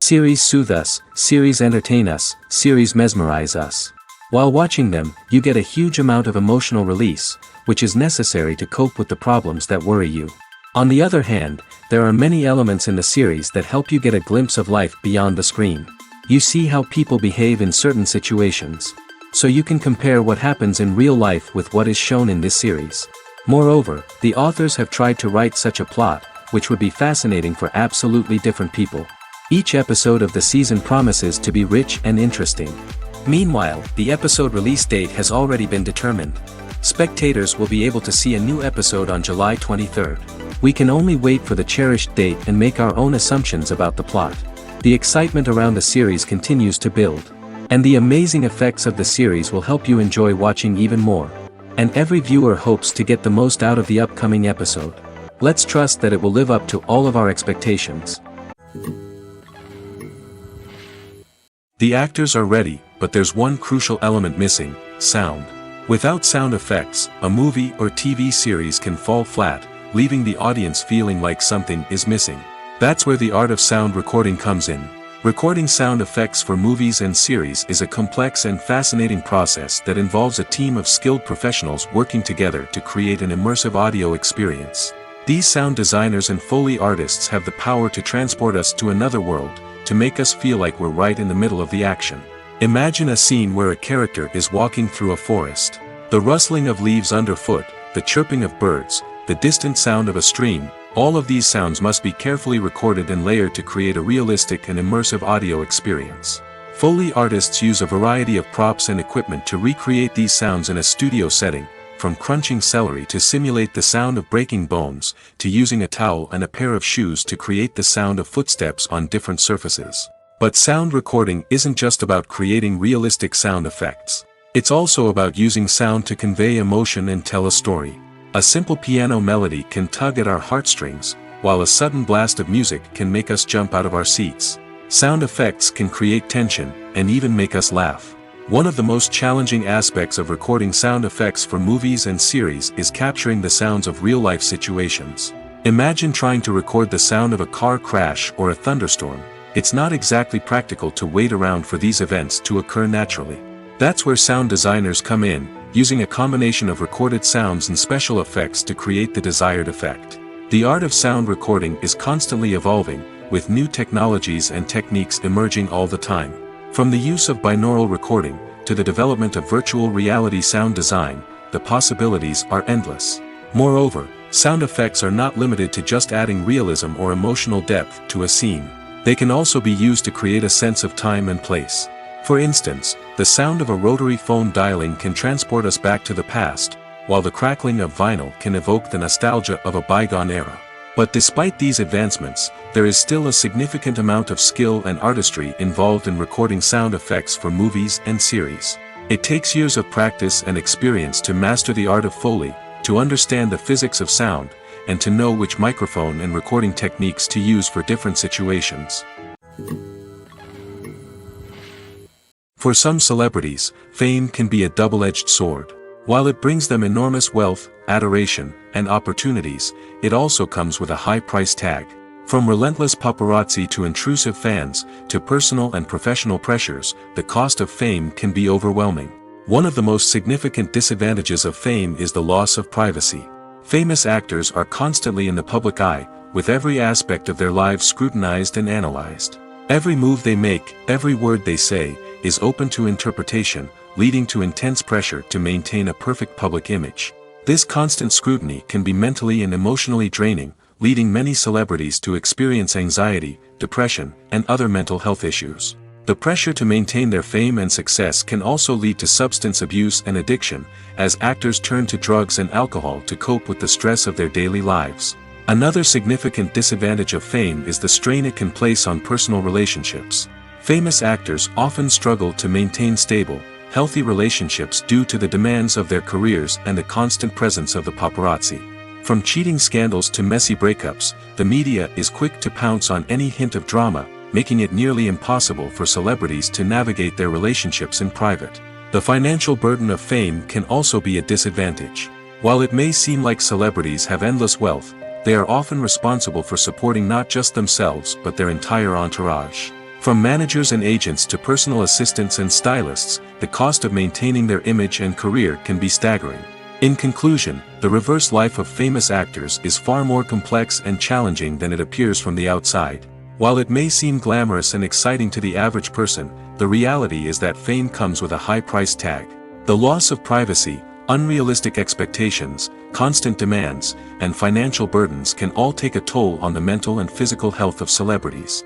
Series soothe us, series entertain us, series mesmerize us. While watching them, you get a huge amount of emotional release, which is necessary to cope with the problems that worry you. On the other hand, there are many elements in the series that help you get a glimpse of life beyond the screen. You see how people behave in certain situations. So you can compare what happens in real life with what is shown in this series. Moreover, the authors have tried to write such a plot, which would be fascinating for absolutely different people. Each episode of the season promises to be rich and interesting. Meanwhile, the episode release date has already been determined. Spectators will be able to see a new episode on July 23rd. We can only wait for the cherished date and make our own assumptions about the plot. The excitement around the series continues to build. And the amazing effects of the series will help you enjoy watching even more. And every viewer hopes to get the most out of the upcoming episode. Let's trust that it will live up to all of our expectations. The actors are ready, but there's one crucial element missing: sound. Without sound effects, a movie or TV series can fall flat, leaving the audience feeling like something is missing. That's where the art of sound recording comes in. Recording sound effects for movies and series is a complex and fascinating process that involves a team of skilled professionals working together to create an immersive audio experience. These sound designers and Foley artists have the power to transport us to another world, to make us feel like we're right in the middle of the action. Imagine a scene where a character is walking through a forest. The rustling of leaves underfoot, the chirping of birds, the distant sound of a stream, all of these sounds must be carefully recorded and layered to create a realistic and immersive audio experience. Foley artists use a variety of props and equipment to recreate these sounds in a studio setting, from crunching celery to simulate the sound of breaking bones, to using a towel and a pair of shoes to create the sound of footsteps on different surfaces. But sound recording isn't just about creating realistic sound effects. It's also about using sound to convey emotion and tell a story. A simple piano melody can tug at our heartstrings, while a sudden blast of music can make us jump out of our seats. Sound effects can create tension, and even make us laugh. One of the most challenging aspects of recording sound effects for movies and series is capturing the sounds of real-life situations. Imagine trying to record the sound of a car crash or a thunderstorm. It's not exactly practical to wait around for these events to occur naturally. That's where sound designers come in, using a combination of recorded sounds and special effects to create the desired effect. The art of sound recording is constantly evolving, with new technologies and techniques emerging all the time. From the use of binaural recording, to the development of virtual reality sound design, the possibilities are endless. Moreover, sound effects are not limited to just adding realism or emotional depth to a scene. They can also be used to create a sense of time and place. For instance, the sound of a rotary phone dialing can transport us back to the past, while the crackling of vinyl can evoke the nostalgia of a bygone era. But despite these advancements, there is still a significant amount of skill and artistry involved in recording sound effects for movies and series. It takes years of practice and experience to master the art of Foley, to understand the physics of sound, and to know which microphone and recording techniques to use for different situations. For some celebrities, fame can be a double-edged sword. While it brings them enormous wealth, adoration, and opportunities, it also comes with a high price tag. From relentless paparazzi to intrusive fans, to personal and professional pressures, the cost of fame can be overwhelming. One of the most significant disadvantages of fame is the loss of privacy. Famous actors are constantly in the public eye, with every aspect of their lives scrutinized and analyzed. Every move they make, every word they say, is open to interpretation, leading to intense pressure to maintain a perfect public image. This constant scrutiny can be mentally and emotionally draining, leading many celebrities to experience anxiety, depression, and other mental health issues. The pressure to maintain their fame and success can also lead to substance abuse and addiction, as actors turn to drugs and alcohol to cope with the stress of their daily lives. Another significant disadvantage of fame is the strain it can place on personal relationships. Famous actors often struggle to maintain stable, healthy relationships due to the demands of their careers and the constant presence of the paparazzi. From cheating scandals to messy breakups, the media is quick to pounce on any hint of drama, making it nearly impossible for celebrities to navigate their relationships in private. The financial burden of fame can also be a disadvantage. While it may seem like celebrities have endless wealth, they are often responsible for supporting not just themselves but their entire entourage. From managers and agents to personal assistants and stylists, the cost of maintaining their image and career can be staggering. In conclusion, the reverse life of famous actors is far more complex and challenging than it appears from the outside. While it may seem glamorous and exciting to the average person, the reality is that fame comes with a high price tag. The loss of privacy, unrealistic expectations, constant demands, and financial burdens can all take a toll on the mental and physical health of celebrities.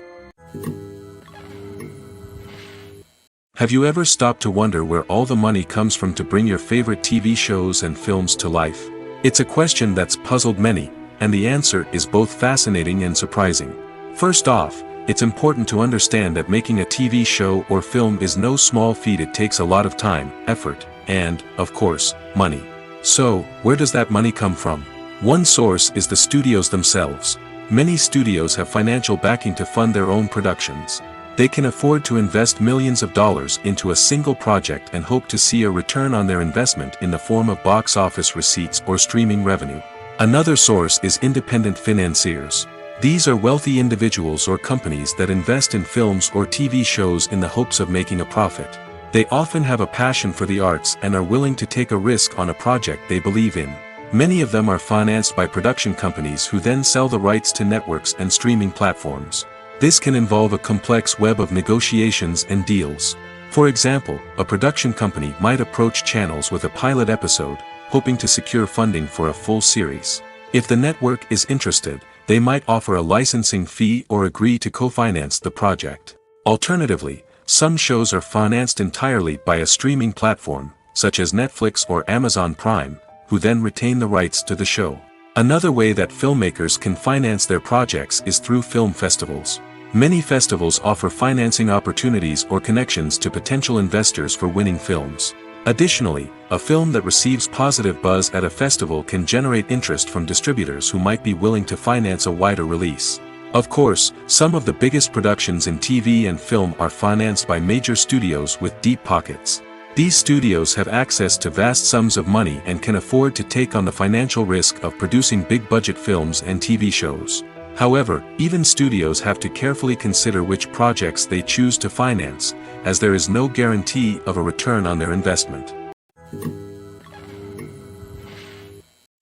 Have you ever stopped to wonder where all the money comes from to bring your favorite TV shows and films to life? It's a question that's puzzled many, and the answer is both fascinating and surprising. First off, it's important to understand that making a TV show or film is no small feat. It takes a lot of time, effort, and, of course, money. So, where does that money come from? One source is the studios themselves. Many studios have financial backing to fund their own productions. They can afford to invest millions of dollars into a single project and hope to see a return on their investment in the form of box office receipts or streaming revenue. Another source is independent financiers. These are wealthy individuals or companies that invest in films or TV shows in the hopes of making a profit. They often have a passion for the arts and are willing to take a risk on a project they believe in. Many of them are financed by production companies who then sell the rights to networks and streaming platforms. This can involve a complex web of negotiations and deals. For example, a production company might approach channels with a pilot episode, hoping to secure funding for a full series. If the network is interested, they might offer a licensing fee or agree to co-finance the project. Alternatively, some shows are financed entirely by a streaming platform, such as Netflix or Amazon Prime, who then retain the rights to the show. Another way that filmmakers can finance their projects is through film festivals. Many festivals offer financing opportunities or connections to potential investors for winning films. Additionally, a film that receives positive buzz at a festival can generate interest from distributors who might be willing to finance a wider release. Of course, some of the biggest productions in TV and film are financed by major studios with deep pockets. These studios have access to vast sums of money and can afford to take on the financial risk of producing big-budget films and TV shows. However, even studios have to carefully consider which projects they choose to finance, as there is no guarantee of a return on their investment.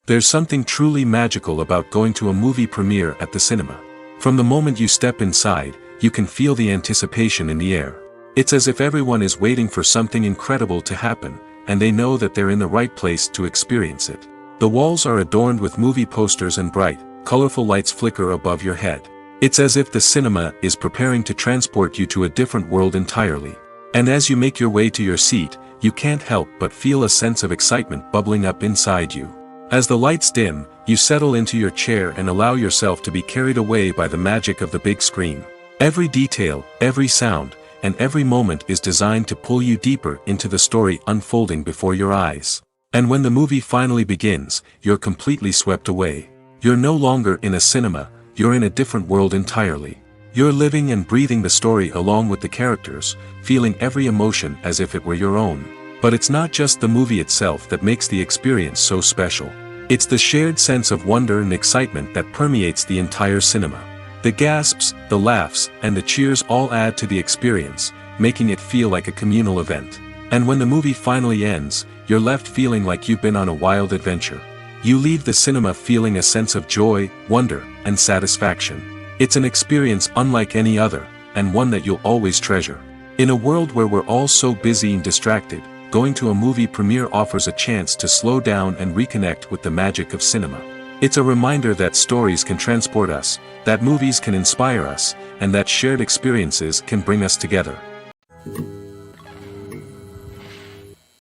There's something truly magical about going to a movie premiere at the cinema. From the moment you step inside, you can feel the anticipation in the air. It's as if everyone is waiting for something incredible to happen, and they know that they're in the right place to experience it. The walls are adorned with movie posters and bright, colorful lights flicker above your head. It's as if the cinema is preparing to transport you to a different world entirely. And as you make your way to your seat, you can't help but feel a sense of excitement bubbling up inside you. As the lights dim, you settle into your chair and allow yourself to be carried away by the magic of the big screen. Every detail, every sound, and every moment is designed to pull you deeper into the story unfolding before your eyes. And when the movie finally begins, you're completely swept away. You're no longer in a cinema, you're in a different world entirely. You're living and breathing the story along with the characters, feeling every emotion as if it were your own. But it's not just the movie itself that makes the experience so special. It's the shared sense of wonder and excitement that permeates the entire cinema. The gasps, the laughs, and the cheers all add to the experience, making it feel like a communal event. And when the movie finally ends, you're left feeling like you've been on a wild adventure. You leave the cinema feeling a sense of joy, wonder, and satisfaction. It's an experience unlike any other, and one that you'll always treasure. In a world where we're all so busy and distracted, going to a movie premiere offers a chance to slow down and reconnect with the magic of cinema. It's a reminder that stories can transport us, that movies can inspire us, and that shared experiences can bring us together.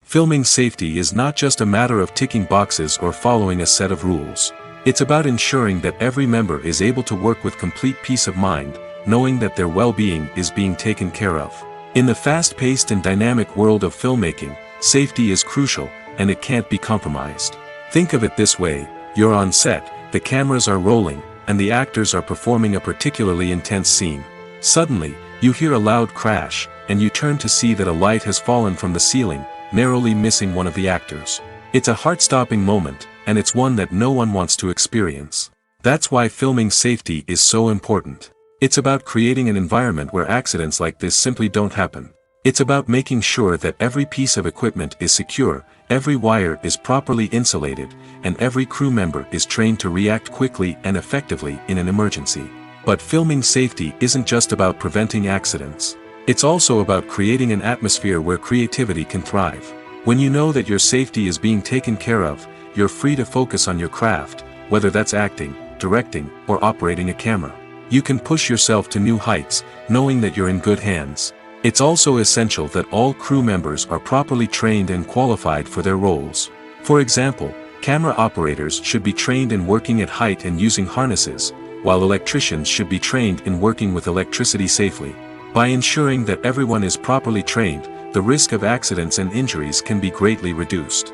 Filming safety is not just a matter of ticking boxes or following a set of rules. It's about ensuring that every member is able to work with complete peace of mind, knowing that their well-being is being taken care of. In the fast-paced and dynamic world of filmmaking, safety is crucial, and it can't be compromised. Think of it this way: you're on set, the cameras are rolling, and the actors are performing a particularly intense scene. Suddenly, you hear a loud crash, and you turn to see that a light has fallen from the ceiling, narrowly missing one of the actors. It's a heart-stopping moment, and it's one that no one wants to experience. That's why filming safety is so important. It's about creating an environment where accidents like this simply don't happen. It's about making sure that every piece of equipment is secure, every wire is properly insulated, and every crew member is trained to react quickly and effectively in an emergency. But filming safety isn't just about preventing accidents. It's also about creating an atmosphere where creativity can thrive. When you know that your safety is being taken care of, you're free to focus on your craft, whether that's acting, directing, or operating a camera. You can push yourself to new heights, knowing that you're in good hands. It's also essential that all crew members are properly trained and qualified for their roles. For example, camera operators should be trained in working at height and using harnesses, while electricians should be trained in working with electricity safely. By ensuring that everyone is properly trained, the risk of accidents and injuries can be greatly reduced.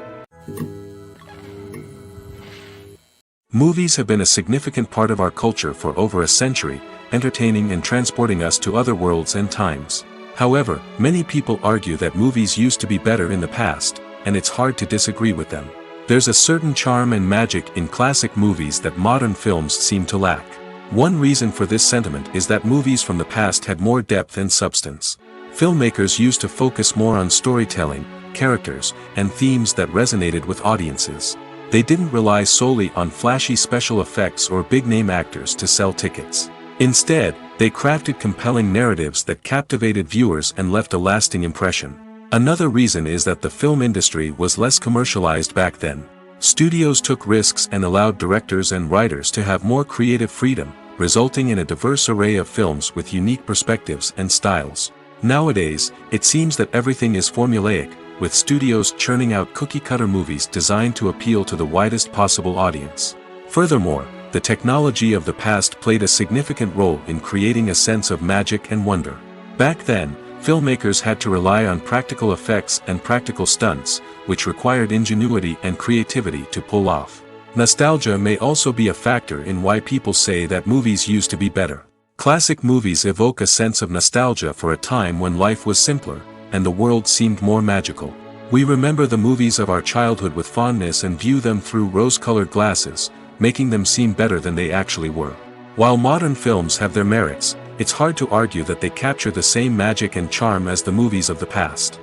Movies have been a significant part of our culture for over a century, entertaining and transporting us to other worlds and times. However, many people argue that movies used to be better in the past, and it's hard to disagree with them. There's a certain charm and magic in classic movies that modern films seem to lack. One reason for this sentiment is that movies from the past had more depth and substance. Filmmakers used to focus more on storytelling, characters, and themes that resonated with audiences. They didn't rely solely on flashy special effects or big-name actors to sell tickets. Instead, they crafted compelling narratives that captivated viewers and left a lasting impression. Another reason is that the film industry was less commercialized back then. Studios took risks and allowed directors and writers to have more creative freedom, resulting in a diverse array of films with unique perspectives and styles. Nowadays, it seems that everything is formulaic, with studios churning out cookie-cutter movies designed to appeal to the widest possible audience. Furthermore, the technology of the past played a significant role in creating a sense of magic and wonder. Back then, filmmakers had to rely on practical effects and practical stunts, which required ingenuity and creativity to pull off. Nostalgia may also be a factor in why people say that movies used to be better. Classic movies evoke a sense of nostalgia for a time when life was simpler, and the world seemed more magical. We remember the movies of our childhood with fondness and view them through rose-colored glasses, making them seem better than they actually were. While modern films have their merits, it's hard to argue that they capture the same magic and charm as the movies of the past.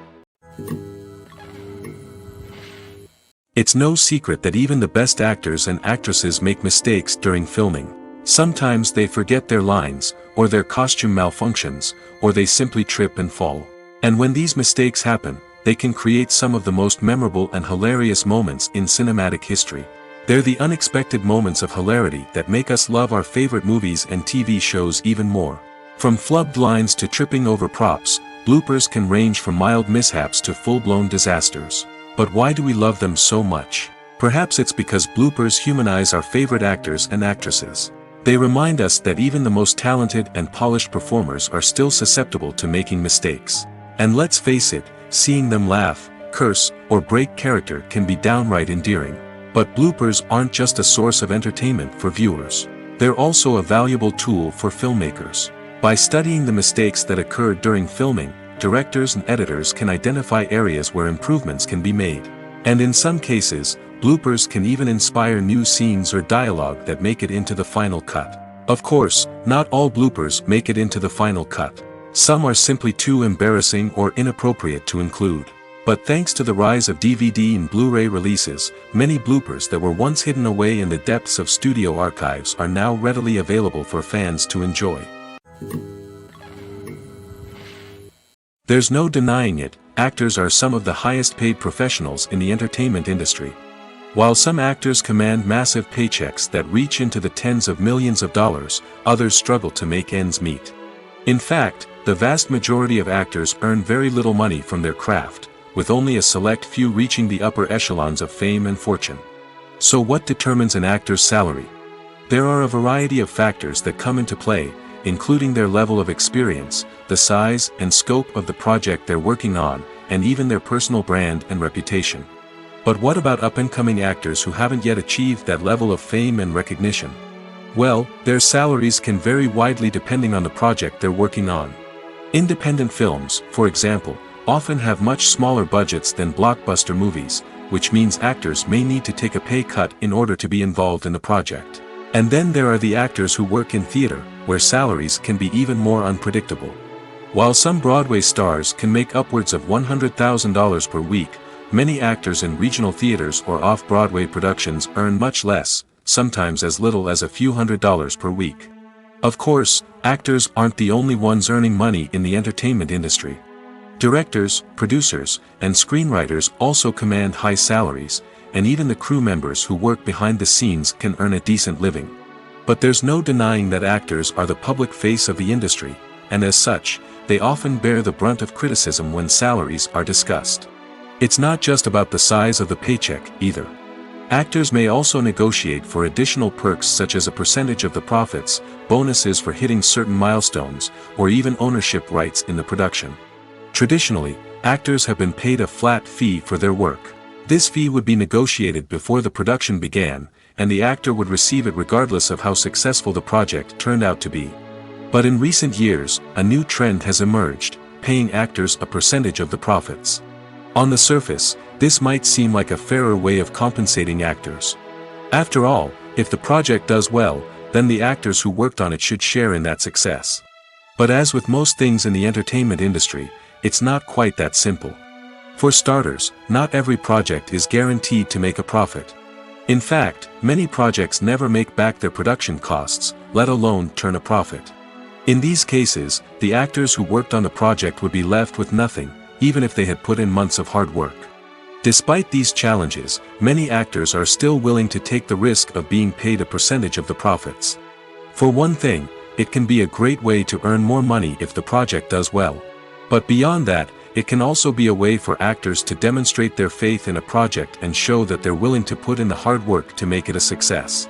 It's no secret that even the best actors and actresses make mistakes during filming. Sometimes they forget their lines, or their costume malfunctions, or they simply trip and fall. And when these mistakes happen, they can create some of the most memorable and hilarious moments in cinematic history. They're the unexpected moments of hilarity that make us love our favorite movies and TV shows even more. From flubbed lines to tripping over props, bloopers can range from mild mishaps to full-blown disasters. But why do we love them so much? Perhaps it's because bloopers humanize our favorite actors and actresses. They remind us that even the most talented and polished performers are still susceptible to making mistakes. And let's face it, seeing them laugh, curse, or break character can be downright endearing. But bloopers aren't just a source of entertainment for viewers. They're also a valuable tool for filmmakers. By studying the mistakes that occurred during filming, directors and editors can identify areas where improvements can be made. And in some cases, bloopers can even inspire new scenes or dialogue that make it into the final cut. Of course, not all bloopers make it into the final cut. Some are simply too embarrassing or inappropriate to include. But thanks to the rise of DVD and Blu-ray releases, many bloopers that were once hidden away in the depths of studio archives are now readily available for fans to enjoy. There's no denying it, actors are some of the highest-paid professionals in the entertainment industry. While some actors command massive paychecks that reach into the tens of millions of dollars, others struggle to make ends meet. In fact, the vast majority of actors earn very little money from their craft, with only a select few reaching the upper echelons of fame and fortune. So what determines an actor's salary? There are a variety of factors that come into play, including their level of experience, the size and scope of the project they're working on, and even their personal brand and reputation. But what about up-and-coming actors who haven't yet achieved that level of fame and recognition? Well, their salaries can vary widely depending on the project they're working on. Independent films, for example, often have much smaller budgets than blockbuster movies, which means actors may need to take a pay cut in order to be involved in the project. And then there are the actors who work in theater, where salaries can be even more unpredictable. While some Broadway stars can make upwards of $100,000 per week, many actors in regional theaters or off-Broadway productions earn much less, sometimes as little as a few $100s per week. Of course, actors aren't the only ones earning money in the entertainment industry. Directors, producers, and screenwriters also command high salaries, and even the crew members who work behind the scenes can earn a decent living. But there's no denying that actors are the public face of the industry, and as such, they often bear the brunt of criticism when salaries are discussed. It's not just about the size of the paycheck, either. Actors may also negotiate for additional perks such as a percentage of the profits, bonuses for hitting certain milestones, or even ownership rights in the production. Traditionally, actors have been paid a flat fee for their work. This fee would be negotiated before the production began, and the actor would receive it regardless of how successful the project turned out to be. But in recent years, a new trend has emerged, paying actors a percentage of the profits. On the surface, this might seem like a fairer way of compensating actors. After all, if the project does well, then the actors who worked on it should share in that success. But as with most things in the entertainment industry, it's not quite that simple. For starters, not every project is guaranteed to make a profit. In fact, many projects never make back their production costs, let alone turn a profit. In these cases, the actors who worked on the project would be left with nothing, even if they had put in months of hard work. Despite these challenges, many actors are still willing to take the risk of being paid a percentage of the profits. For one thing, it can be a great way to earn more money if the project does well. But beyond that, it can also be a way for actors to demonstrate their faith in a project and show that they're willing to put in the hard work to make it a success.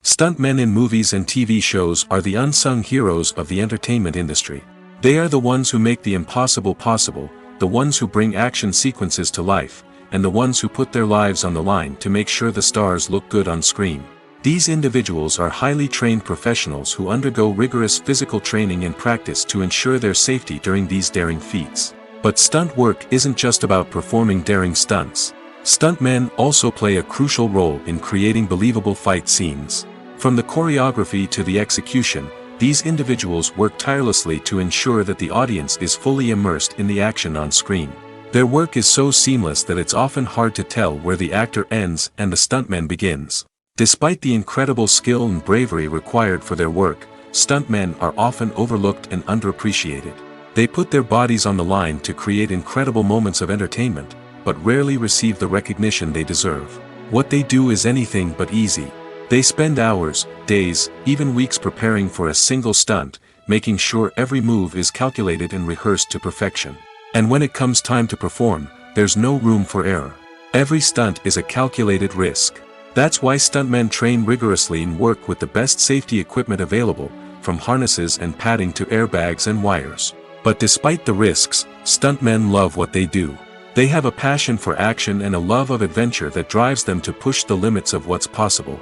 Stuntmen in movies and TV shows are the unsung heroes of the entertainment industry. They are the ones who make the impossible possible, the ones who bring action sequences to life, and the ones who put their lives on the line to make sure the stars look good on screen. These individuals are highly trained professionals who undergo rigorous physical training and practice to ensure their safety during these daring feats. But stunt work isn't just about performing daring stunts. Stuntmen also play a crucial role in creating believable fight scenes. From the choreography to the execution, these individuals work tirelessly to ensure that the audience is fully immersed in the action on screen. Their work is so seamless that it's often hard to tell where the actor ends and the stuntman begins. Despite the incredible skill and bravery required for their work, stuntmen are often overlooked and underappreciated. They put their bodies on the line to create incredible moments of entertainment, but rarely receive the recognition they deserve. What they do is anything but easy. They spend hours, days, even weeks preparing for a single stunt, making sure every move is calculated and rehearsed to perfection. And when it comes time to perform, there's no room for error. Every stunt is a calculated risk. That's why stuntmen train rigorously and work with the best safety equipment available, from harnesses and padding to airbags and wires. But despite the risks, stuntmen love what they do. They have a passion for action and a love of adventure that drives them to push the limits of what's possible.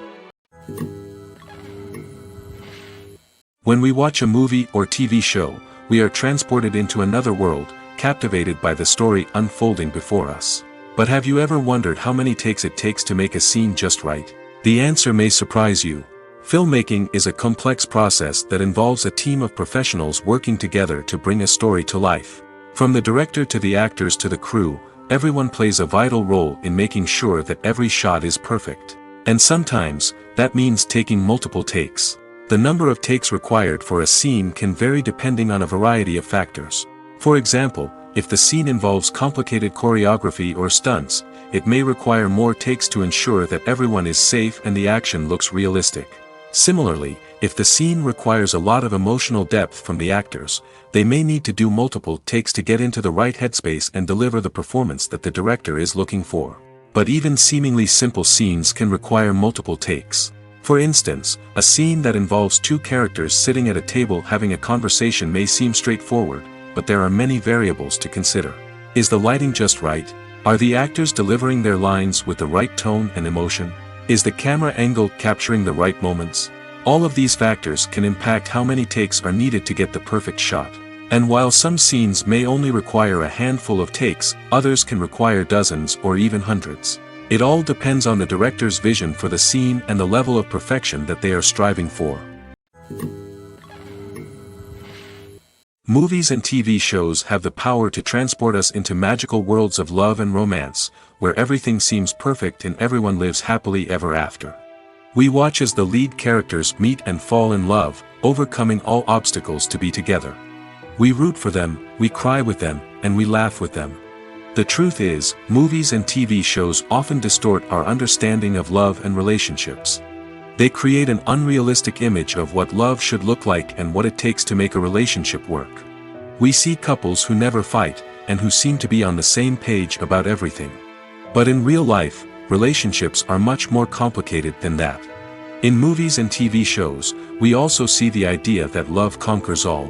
When we watch a movie or TV show, we are transported into another world, captivated by the story unfolding before us. But have you ever wondered how many takes it takes to make a scene just right? The answer may surprise you. Filmmaking is a complex process that involves a team of professionals working together to bring a story to life. From the director to the actors to the crew, everyone plays a vital role in making sure that every shot is perfect. And sometimes, that means taking multiple takes. The number of takes required for a scene can vary depending on a variety of factors. For example, if the scene involves complicated choreography or stunts, it may require more takes to ensure that everyone is safe and the action looks realistic. Similarly, if the scene requires a lot of emotional depth from the actors, they may need to do multiple takes to get into the right headspace and deliver the performance that the director is looking for. But even seemingly simple scenes can require multiple takes. For instance, a scene that involves two characters sitting at a table having a conversation may seem straightforward, but there are many variables to consider. Is the lighting just right? Are the actors delivering their lines with the right tone and emotion? Is the camera angle capturing the right moments? All of these factors can impact how many takes are needed to get the perfect shot. And while some scenes may only require a handful of takes, others can require dozens or even hundreds. It all depends on the director's vision for the scene and the level of perfection that they are striving for. Movies and TV shows have the power to transport us into magical worlds of love and romance, where everything seems perfect and everyone lives happily ever after. We watch as the lead characters meet and fall in love, overcoming all obstacles to be together. We root for them, we cry with them, and we laugh with them. The truth is, movies and TV shows often distort our understanding of love and relationships. They create an unrealistic image of what love should look like and what it takes to make a relationship work. We see couples who never fight, and who seem to be on the same page about everything. But in real life, relationships are much more complicated than that. In movies and TV shows, we also see the idea that love conquers all.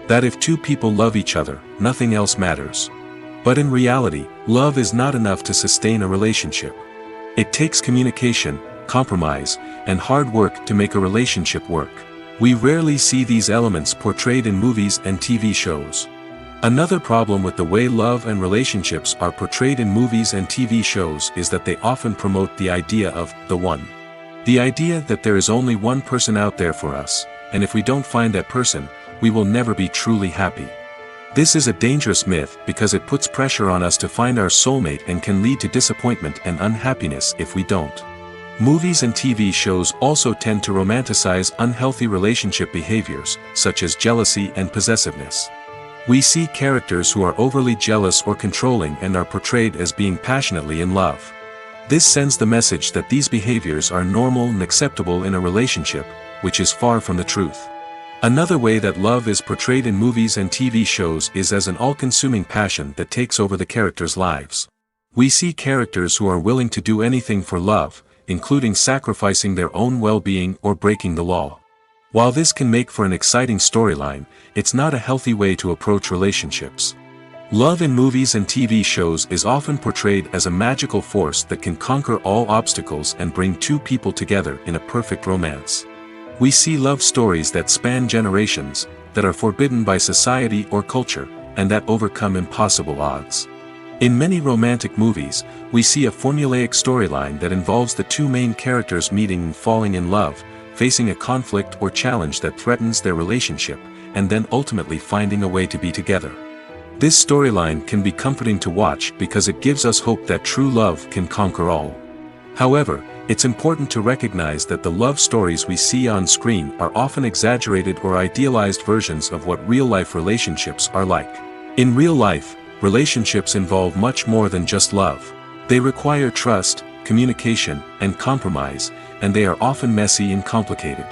That if two people love each other, nothing else matters. But in reality, love is not enough to sustain a relationship. It takes communication, compromise, and hard work to make a relationship work. We rarely see these elements portrayed in movies and TV shows. Another problem with the way love and relationships are portrayed in movies and TV shows is that they often promote the idea of the one. The idea that there is only one person out there for us, and if we don't find that person, we will never be truly happy. This is a dangerous myth because it puts pressure on us to find our soulmate and can lead to disappointment and unhappiness if we don't. Movies and TV shows also tend to romanticize unhealthy relationship behaviors, such as jealousy and possessiveness. We see characters who are overly jealous or controlling and are portrayed as being passionately in love. This sends the message that these behaviors are normal and acceptable in a relationship, which is far from the truth. Another way that love is portrayed in movies and TV shows is as an all-consuming passion that takes over the characters' lives. We see characters who are willing to do anything for love, including sacrificing their own well-being or breaking the law. While this can make for an exciting storyline, it's not a healthy way to approach relationships. Love in movies and TV shows is often portrayed as a magical force that can conquer all obstacles and bring two people together in a perfect romance. We see love stories that span generations, that are forbidden by society or culture, and that overcome impossible odds. In many romantic movies, we see a formulaic storyline that involves the two main characters meeting and falling in love, facing a conflict or challenge that threatens their relationship, and then ultimately finding a way to be together. This storyline can be comforting to watch because it gives us hope that true love can conquer all. However, it's important to recognize that the love stories we see on screen are often exaggerated or idealized versions of what real-life relationships are like. In real life, relationships involve much more than just love. They require trust, communication, and compromise, and they are often messy and complicated.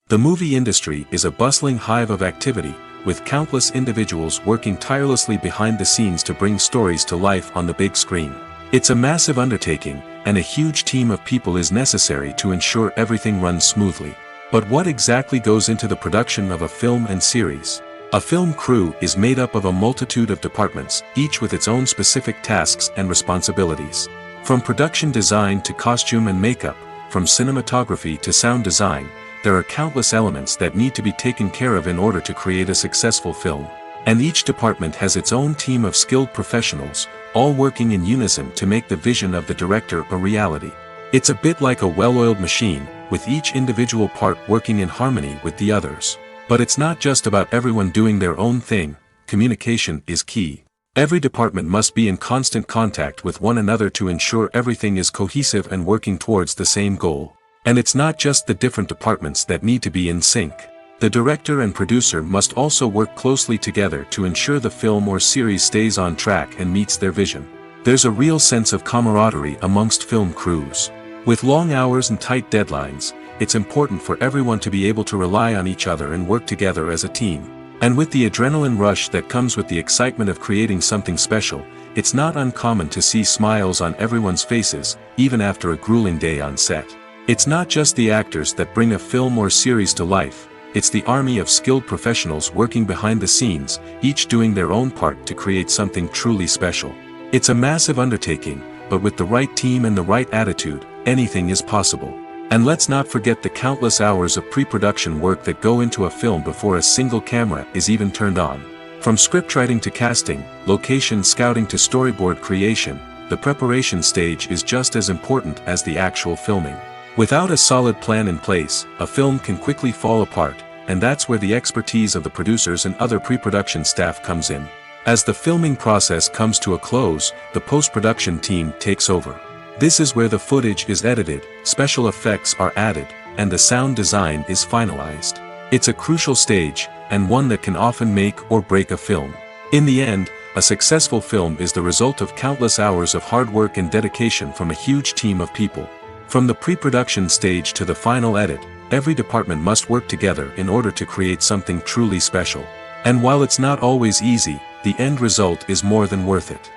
The movie industry is a bustling hive of activity, with countless individuals working tirelessly behind the scenes to bring stories to life on the big screen. It's a massive undertaking, and a huge team of people is necessary to ensure everything runs smoothly. But what exactly goes into the production of a film and series? A film crew is made up of a multitude of departments, each with its own specific tasks and responsibilities. From production design to costume and makeup, from cinematography to sound design, there are countless elements that need to be taken care of in order to create a successful film. And each department has its own team of skilled professionals, all working in unison to make the vision of the director a reality. It's a bit like a well-oiled machine, with each individual part working in harmony with the others. But it's not just about everyone doing their own thing. Communication is key. Every department must be in constant contact with one another to ensure everything is cohesive and working towards the same goal. And it's not just the different departments that need to be in sync. The director and producer must also work closely together to ensure the film or series stays on track and meets their vision. There's a real sense of camaraderie amongst film crews. With long hours and tight deadlines, it's important for everyone to be able to rely on each other and work together as a team. And with the adrenaline rush that comes with the excitement of creating something special, it's not uncommon to see smiles on everyone's faces, even after a grueling day on set. It's not just the actors that bring a film or series to life. It's the army of skilled professionals working behind the scenes, each doing their own part to create something truly special. It's a massive undertaking, but with the right team and the right attitude, anything is possible. And let's not forget the countless hours of pre-production work that go into a film before a single camera is even turned on. From scriptwriting to casting, location scouting to storyboard creation, the preparation stage is just as important as the actual filming. Without a solid plan in place, a film can quickly fall apart, and that's where the expertise of the producers and other pre-production staff comes in. As the filming process comes to a close, the post-production team takes over. This is where the footage is edited, special effects are added, and the sound design is finalized. It's a crucial stage, and one that can often make or break a film. In the end, a successful film is the result of countless hours of hard work and dedication from a huge team of people. From the pre-production stage to the final edit, every department must work together in order to create something truly special. And while it's not always easy, the end result is more than worth it.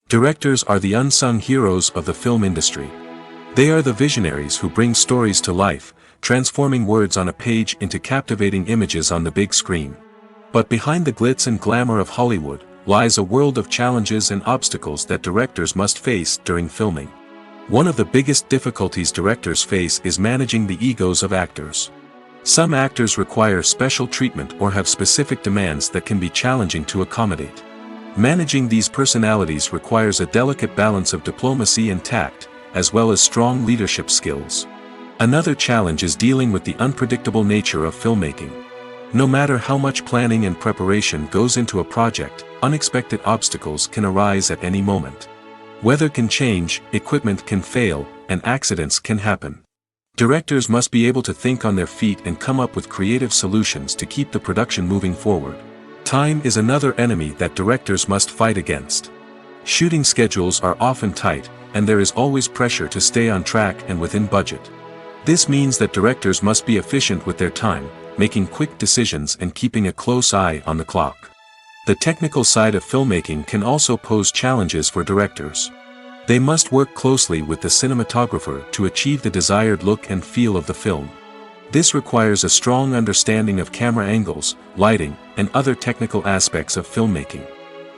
Directors are the unsung heroes of the film industry. They are the visionaries who bring stories to life, transforming words on a page into captivating images on the big screen. But behind the glitz and glamour of Hollywood, lies a world of challenges and obstacles that directors must face during filming. One of the biggest difficulties directors face is managing the egos of actors. Some actors require special treatment or have specific demands that can be challenging to accommodate. Managing these personalities requires a delicate balance of diplomacy and tact, as well as strong leadership skills. Another challenge is dealing with the unpredictable nature of filmmaking. No matter how much planning and preparation goes into a project, unexpected obstacles can arise at any moment. Weather can change, equipment can fail, and accidents can happen. Directors must be able to think on their feet and come up with creative solutions to keep the production moving forward. Time is another enemy that directors must fight against. Shooting schedules are often tight, and there is always pressure to stay on track and within budget. This means that directors must be efficient with their time, making quick decisions and keeping a close eye on the clock. The technical side of filmmaking can also pose challenges for directors. They must work closely with the cinematographer to achieve the desired look and feel of the film. This requires a strong understanding of camera angles, lighting, and other technical aspects of filmmaking.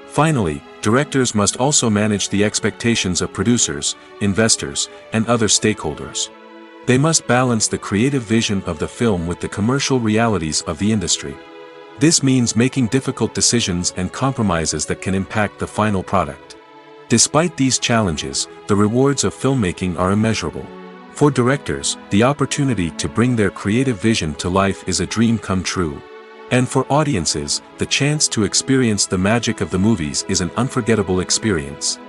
Finally, directors must also manage the expectations of producers, investors, and other stakeholders. They must balance the creative vision of the film with the commercial realities of the industry. This means making difficult decisions and compromises that can impact the final product. Despite these challenges, the rewards of filmmaking are immeasurable. For directors, the opportunity to bring their creative vision to life is a dream come true. And for audiences, the chance to experience the magic of the movies is an unforgettable experience.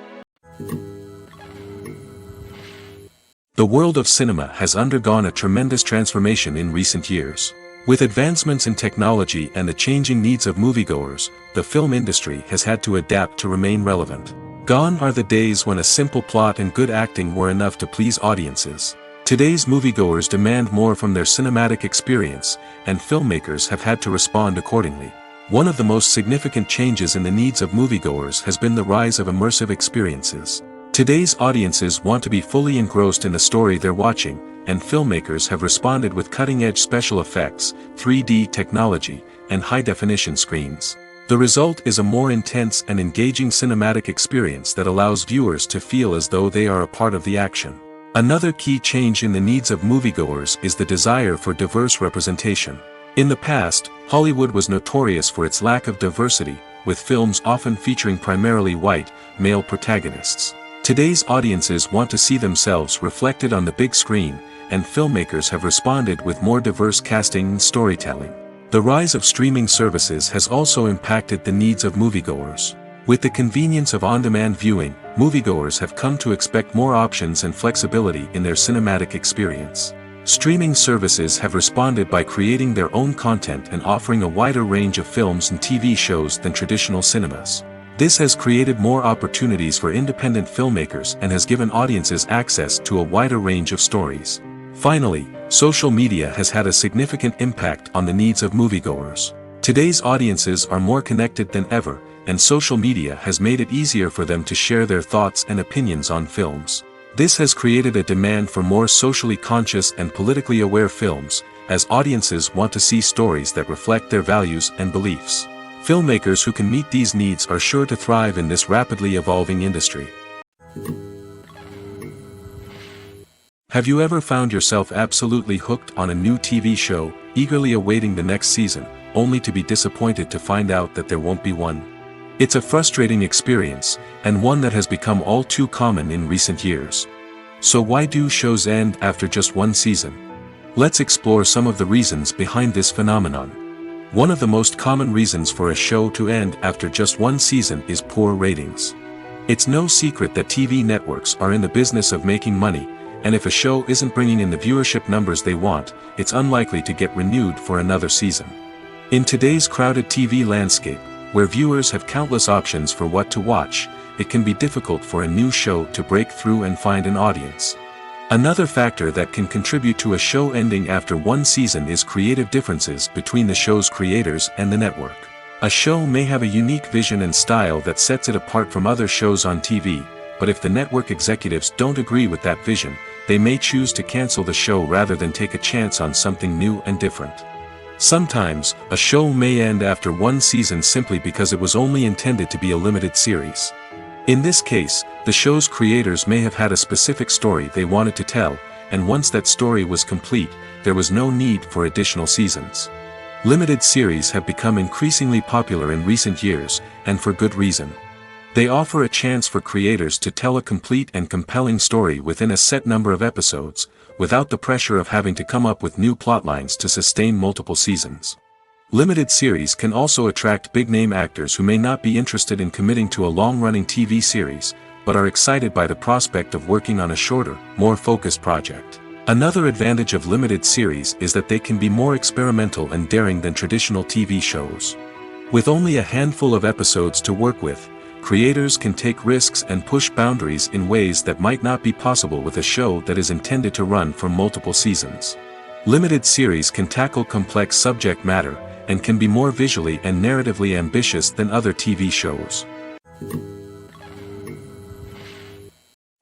The world of cinema has undergone a tremendous transformation in recent years. With advancements in technology and the changing needs of moviegoers, the film industry has had to adapt to remain relevant. Gone are the days when a simple plot and good acting were enough to please audiences. Today's moviegoers demand more from their cinematic experience, and filmmakers have had to respond accordingly. One of the most significant changes in the needs of moviegoers has been the rise of immersive experiences. Today's audiences want to be fully engrossed in the story they're watching, and filmmakers have responded with cutting-edge special effects, 3D technology, and high-definition screens. The result is a more intense and engaging cinematic experience that allows viewers to feel as though they are a part of the action. Another key change in the needs of moviegoers is the desire for diverse representation. In the past, Hollywood was notorious for its lack of diversity, with films often featuring primarily white, male protagonists. Today's audiences want to see themselves reflected on the big screen, and filmmakers have responded with more diverse casting and storytelling. The rise of streaming services has also impacted the needs of moviegoers. With the convenience of on-demand viewing, moviegoers have come to expect more options and flexibility in their cinematic experience. Streaming services have responded by creating their own content and offering a wider range of films and TV shows than traditional cinemas. This has created more opportunities for independent filmmakers and has given audiences access to a wider range of stories. Finally, social media has had a significant impact on the needs of moviegoers. Today's audiences are more connected than ever, and social media has made it easier for them to share their thoughts and opinions on films. This has created a demand for more socially conscious and politically aware films, as audiences want to see stories that reflect their values and beliefs. Filmmakers who can meet these needs are sure to thrive in this rapidly evolving industry. Have you ever found yourself absolutely hooked on a new TV show, eagerly awaiting the next season, only to be disappointed to find out that there won't be one? It's a frustrating experience, and one that has become all too common in recent years. So why do shows end after just one season? Let's explore some of the reasons behind this phenomenon. One of the most common reasons for a show to end after just one season is poor ratings. It's no secret that TV networks are in the business of making money, and if a show isn't bringing in the viewership numbers they want, it's unlikely to get renewed for another season. In today's crowded TV landscape, where viewers have countless options for what to watch, it can be difficult for a new show to break through and find an audience. Another factor that can contribute to a show ending after one season is creative differences between the show's creators and the network. A show may have a unique vision and style that sets it apart from other shows on TV, but if the network executives don't agree with that vision, they may choose to cancel the show rather than take a chance on something new and different. Sometimes, a show may end after one season simply because it was only intended to be a limited series. In this case, the show's creators may have had a specific story they wanted to tell, and once that story was complete, there was no need for additional seasons. Limited series have become increasingly popular in recent years, and for good reason. They offer a chance for creators to tell a complete and compelling story within a set number of episodes, without the pressure of having to come up with new plotlines to sustain multiple seasons. Limited series can also attract big-name actors who may not be interested in committing to a long-running TV series, but are excited by the prospect of working on a shorter, more focused project. Another advantage of limited series is that they can be more experimental and daring than traditional TV shows. With only a handful of episodes to work with, creators can take risks and push boundaries in ways that might not be possible with a show that is intended to run for multiple seasons. Limited series can tackle complex subject matter, and can be more visually and narratively ambitious than other TV shows.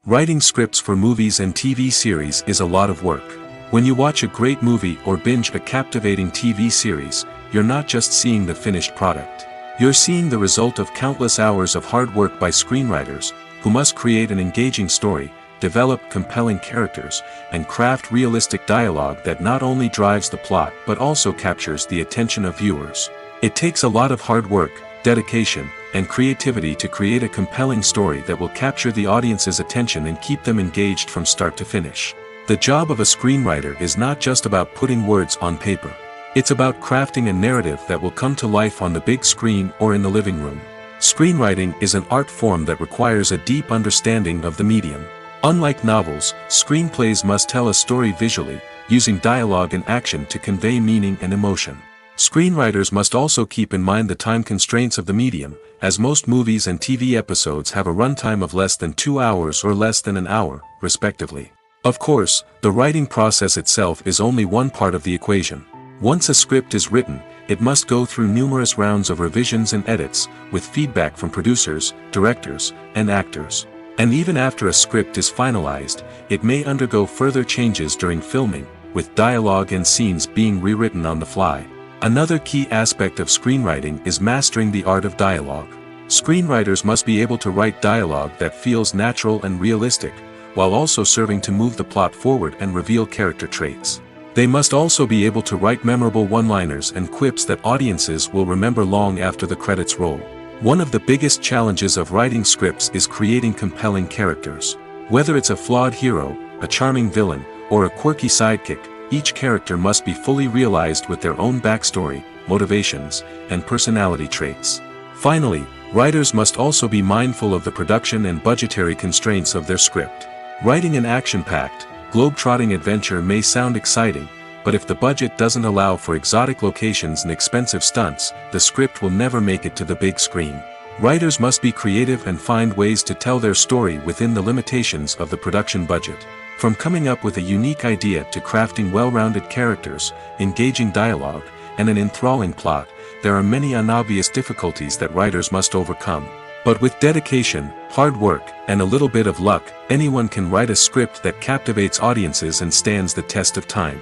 Writing scripts for movies and TV series is a lot of work. When you watch a great movie or binge a captivating TV series, you're not just seeing the finished product. You're seeing the result of countless hours of hard work by screenwriters, who must create an engaging story, develop compelling characters, and craft realistic dialogue that not only drives the plot but also captures the attention of viewers. It takes a lot of hard work, dedication, and creativity to create a compelling story that will capture the audience's attention and keep them engaged from start to finish. The job of a screenwriter is not just about putting words on paper. It's about crafting a narrative that will come to life on the big screen or in the living room. Screenwriting is an art form that requires a deep understanding of the medium. Unlike novels, screenplays must tell a story visually, using dialogue and action to convey meaning and emotion. Screenwriters must also keep in mind the time constraints of the medium, as most movies and TV episodes have a runtime of less than 2 hours or less than an hour, respectively. Of course, the writing process itself is only one part of the equation. Once a script is written, it must go through numerous rounds of revisions and edits, with feedback from producers, directors, and actors. And even after a script is finalized, it may undergo further changes during filming, with dialogue and scenes being rewritten on the fly. Another key aspect of screenwriting is mastering the art of dialogue. Screenwriters must be able to write dialogue that feels natural and realistic, while also serving to move the plot forward and reveal character traits. They must also be able to write memorable one-liners and quips that audiences will remember long after the credits roll. One of the biggest challenges of writing scripts is creating compelling characters. Whether it's a flawed hero, a charming villain, or a quirky sidekick, each character must be fully realized with their own backstory, motivations, and personality traits. Finally, writers must also be mindful of the production and budgetary constraints of their script. Writing an action-packed, globe-trotting adventure may sound exciting, but if the budget doesn't allow for exotic locations and expensive stunts, the script will never make it to the big screen. Writers must be creative and find ways to tell their story within the limitations of the production budget. From coming up with a unique idea to crafting well-rounded characters, engaging dialogue, and an enthralling plot, there are many unobvious difficulties that writers must overcome. But with dedication, hard work, and a little bit of luck, anyone can write a script that captivates audiences and stands the test of time.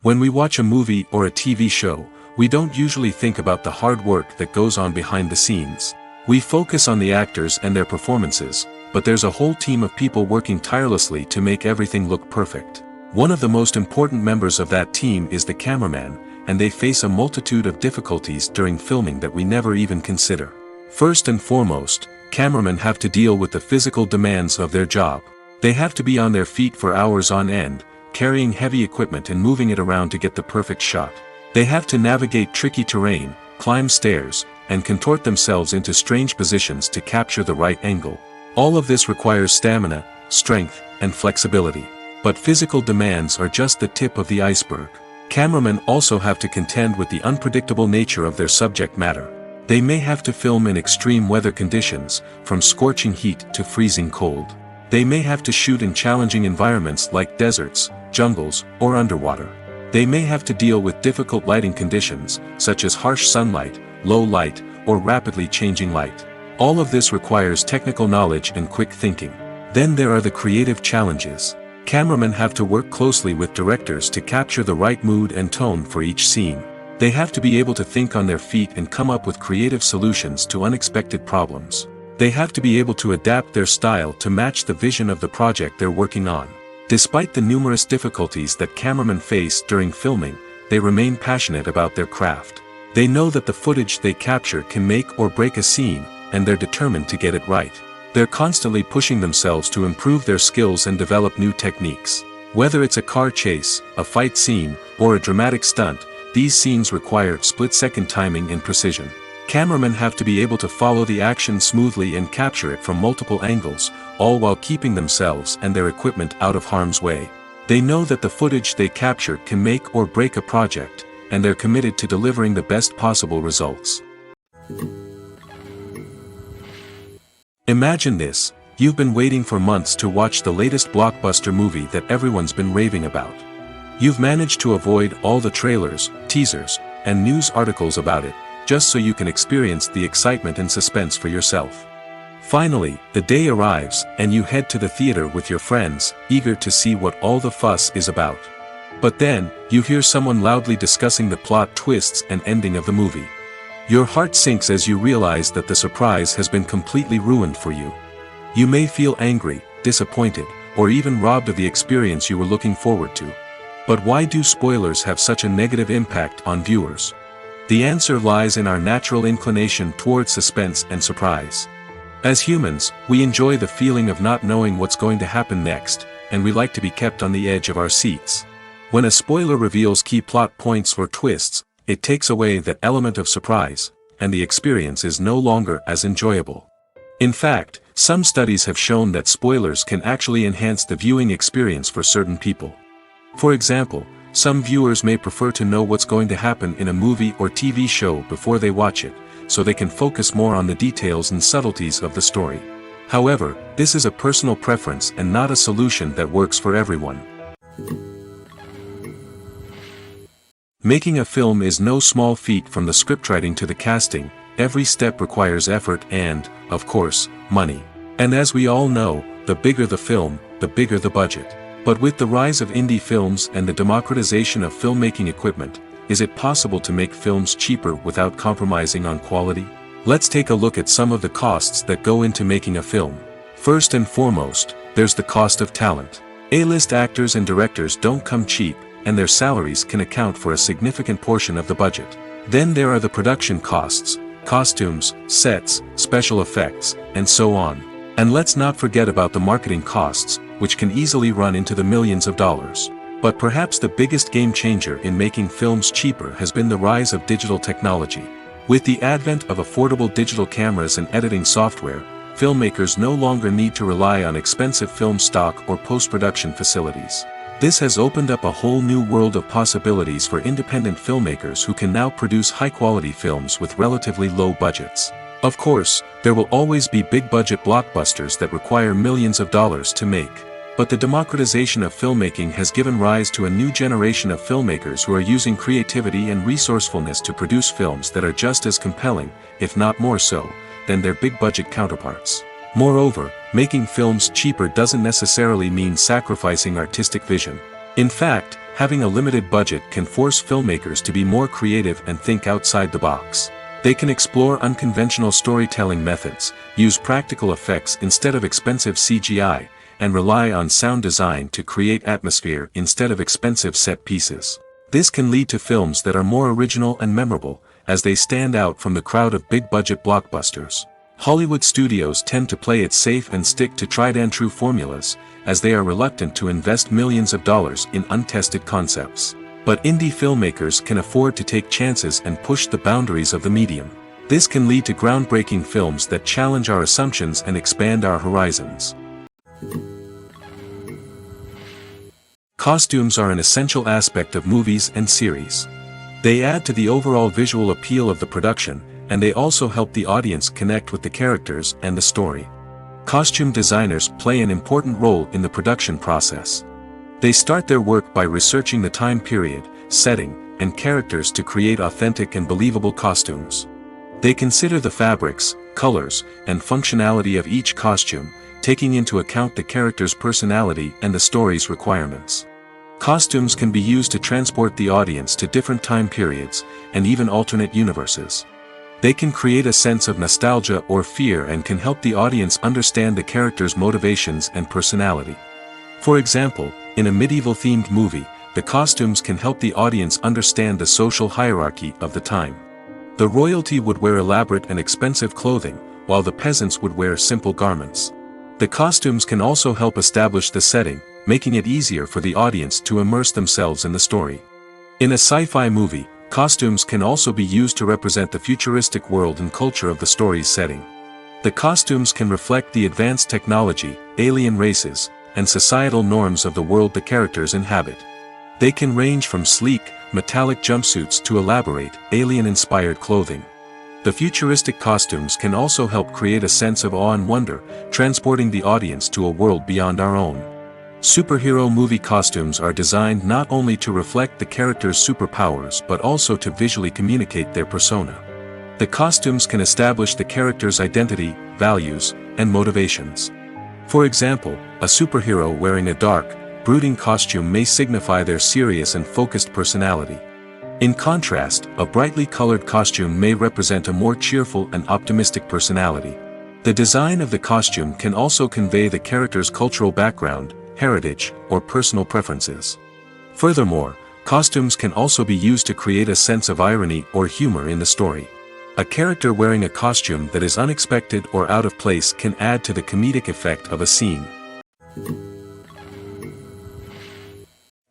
When we watch a movie or a TV show, we don't usually think about the hard work that goes on behind the scenes. We focus on the actors and their performances, but there's a whole team of people working tirelessly to make everything look perfect. One of the most important members of that team is the cameraman, and they face a multitude of difficulties during filming that we never even consider. First and foremost, cameramen have to deal with the physical demands of their job. They have to be on their feet for hours on end, carrying heavy equipment and moving it around to get the perfect shot. They have to navigate tricky terrain, climb stairs, and contort themselves into strange positions to capture the right angle. All of this requires stamina, strength, and flexibility. But physical demands are just the tip of the iceberg. Cameramen also have to contend with the unpredictable nature of their subject matter. They may have to film in extreme weather conditions, from scorching heat to freezing cold. They may have to shoot in challenging environments like deserts, jungles, or underwater. They may have to deal with difficult lighting conditions, such as harsh sunlight, low light, or rapidly changing light. All of this requires technical knowledge and quick thinking. Then there are the creative challenges. Cameramen have to work closely with directors to capture the right mood and tone for each scene. They have to be able to think on their feet and come up with creative solutions to unexpected problems. They have to be able to adapt their style to match the vision of the project they're working on. Despite the numerous difficulties that cameramen face during filming, they remain passionate about their craft. They know that the footage they capture can make or break a scene, and they're determined to get it right. They're constantly pushing themselves to improve their skills and develop new techniques. Whether it's a car chase, a fight scene, or a dramatic stunt, these scenes require split-second timing and precision. Cameramen have to be able to follow the action smoothly and capture it from multiple angles, all while keeping themselves and their equipment out of harm's way. They know that the footage they capture can make or break a project, and they're committed to delivering the best possible results. Imagine this: you've been waiting for months to watch the latest blockbuster movie that everyone's been raving about. You've managed to avoid all the trailers, teasers, and news articles about it, just so you can experience the excitement and suspense for yourself. Finally, the day arrives, and you head to the theater with your friends, eager to see what all the fuss is about. But then, you hear someone loudly discussing the plot twists and ending of the movie. Your heart sinks as you realize that the surprise has been completely ruined for you. You may feel angry, disappointed, or even robbed of the experience you were looking forward to. But why do spoilers have such a negative impact on viewers? The answer lies in our natural inclination toward suspense and surprise. As humans, we enjoy the feeling of not knowing what's going to happen next, and we like to be kept on the edge of our seats. When a spoiler reveals key plot points or twists, it takes away that element of surprise, and the experience is no longer as enjoyable. In fact, some studies have shown that spoilers can actually enhance the viewing experience for certain people. For example, some viewers may prefer to know what's going to happen in a movie or TV show before they watch it, so they can focus more on the details and subtleties of the story. However, this is a personal preference and not a solution that works for everyone. Making a film is no small feat. From the scriptwriting to the casting, every step requires effort and, of course, money. And as we all know, the bigger the film, the bigger the budget. But with the rise of indie films and the democratization of filmmaking equipment, is it possible to make films cheaper without compromising on quality? Let's take a look at some of the costs that go into making a film. First and foremost, there's the cost of talent. A-list actors and directors don't come cheap, and their salaries can account for a significant portion of the budget. Then there are the production costs, costumes, sets, special effects, and so on. And let's not forget about the marketing costs, which can easily run into the millions of dollars. But perhaps the biggest game changer in making films cheaper has been the rise of digital technology. With the advent of affordable digital cameras and editing software, filmmakers no longer need to rely on expensive film stock or post-production facilities. This has opened up a whole new world of possibilities for independent filmmakers who can now produce high-quality films with relatively low budgets. Of course, there will always be big-budget blockbusters that require millions of dollars to make. But the democratization of filmmaking has given rise to a new generation of filmmakers who are using creativity and resourcefulness to produce films that are just as compelling, if not more so, than their big-budget counterparts. Moreover, making films cheaper doesn't necessarily mean sacrificing artistic vision. In fact, having a limited budget can force filmmakers to be more creative and think outside the box. They can explore unconventional storytelling methods, use practical effects instead of expensive CGI, and rely on sound design to create atmosphere instead of expensive set pieces. This can lead to films that are more original and memorable, as they stand out from the crowd of big-budget blockbusters. Hollywood studios tend to play it safe and stick to tried-and-true formulas, as they are reluctant to invest millions of dollars in untested concepts. But indie filmmakers can afford to take chances and push the boundaries of the medium. This can lead to groundbreaking films that challenge our assumptions and expand our horizons. Costumes are an essential aspect of movies and series. They add to the overall visual appeal of the production, and they also help the audience connect with the characters and the story. Costume designers play an important role in the production process. They start their work by researching the time period, setting, and characters to create authentic and believable costumes. They consider the fabrics, colors, and functionality of each costume, taking into account the character's personality and the story's requirements. Costumes can be used to transport the audience to different time periods, and even alternate universes. They can create a sense of nostalgia or fear and can help the audience understand the character's motivations and personality. For example, in a medieval-themed movie, the costumes can help the audience understand the social hierarchy of the time. The royalty would wear elaborate and expensive clothing, while the peasants would wear simple garments. The costumes can also help establish the setting, making it easier for the audience to immerse themselves in the story. In a sci-fi movie, costumes can also be used to represent the futuristic world and culture of the story's setting. The costumes can reflect the advanced technology, alien races, and societal norms of the world the characters inhabit. They can range from sleek, metallic jumpsuits to elaborate, alien-inspired clothing. The futuristic costumes can also help create a sense of awe and wonder, transporting the audience to a world beyond our own. Superhero movie costumes are designed not only to reflect the character's superpowers but also to visually communicate their persona. The costumes can establish the character's identity, values, and motivations. For example, a superhero wearing a dark, brooding costume may signify their serious and focused personality. In contrast, a brightly colored costume may represent a more cheerful and optimistic personality. The design of the costume can also convey the character's cultural background, heritage, or personal preferences. Furthermore, costumes can also be used to create a sense of irony or humor in the story. A character wearing a costume that is unexpected or out of place can add to the comedic effect of a scene.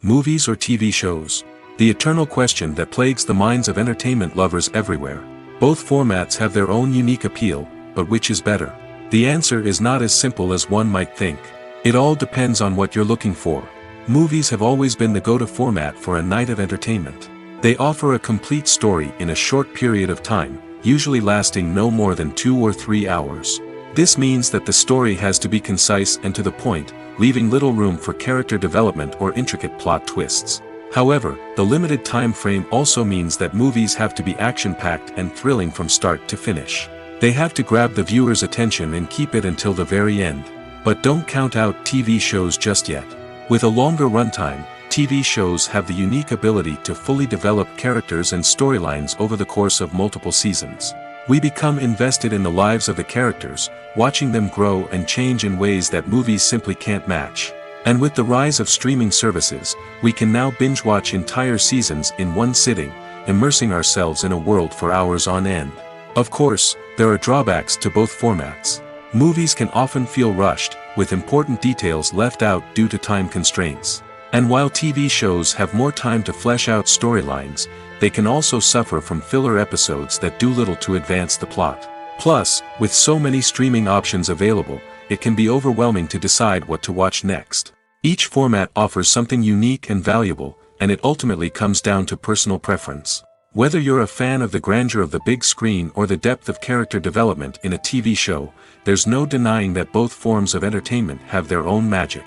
Movies or TV shows? The eternal question that plagues the minds of entertainment lovers everywhere. Both formats have their own unique appeal, but which is better? The answer is not as simple as one might think. It all depends on what you're looking for. Movies have always been the go-to format for a night of entertainment. They offer a complete story in a short period of time, usually lasting no more than 2 or 3 hours. This means that the story has to be concise and to the point, leaving little room for character development or intricate plot twists. However, the limited time frame also means that movies have to be action-packed and thrilling from start to finish. They have to grab the viewer's attention and keep it until the very end. But don't count out TV shows just yet. With a longer runtime, TV shows have the unique ability to fully develop characters and storylines over the course of multiple seasons. We become invested in the lives of the characters, watching them grow and change in ways that movies simply can't match. And with the rise of streaming services, we can now binge-watch entire seasons in one sitting, immersing ourselves in a world for hours on end. Of course, there are drawbacks to both formats. Movies can often feel rushed, with important details left out due to time constraints. And while TV shows have more time to flesh out storylines, they can also suffer from filler episodes that do little to advance the plot. Plus, with so many streaming options available, it can be overwhelming to decide what to watch next. Each format offers something unique and valuable, and it ultimately comes down to personal preference. Whether you're a fan of the grandeur of the big screen or the depth of character development in a TV show, there's no denying that both forms of entertainment have their own magic.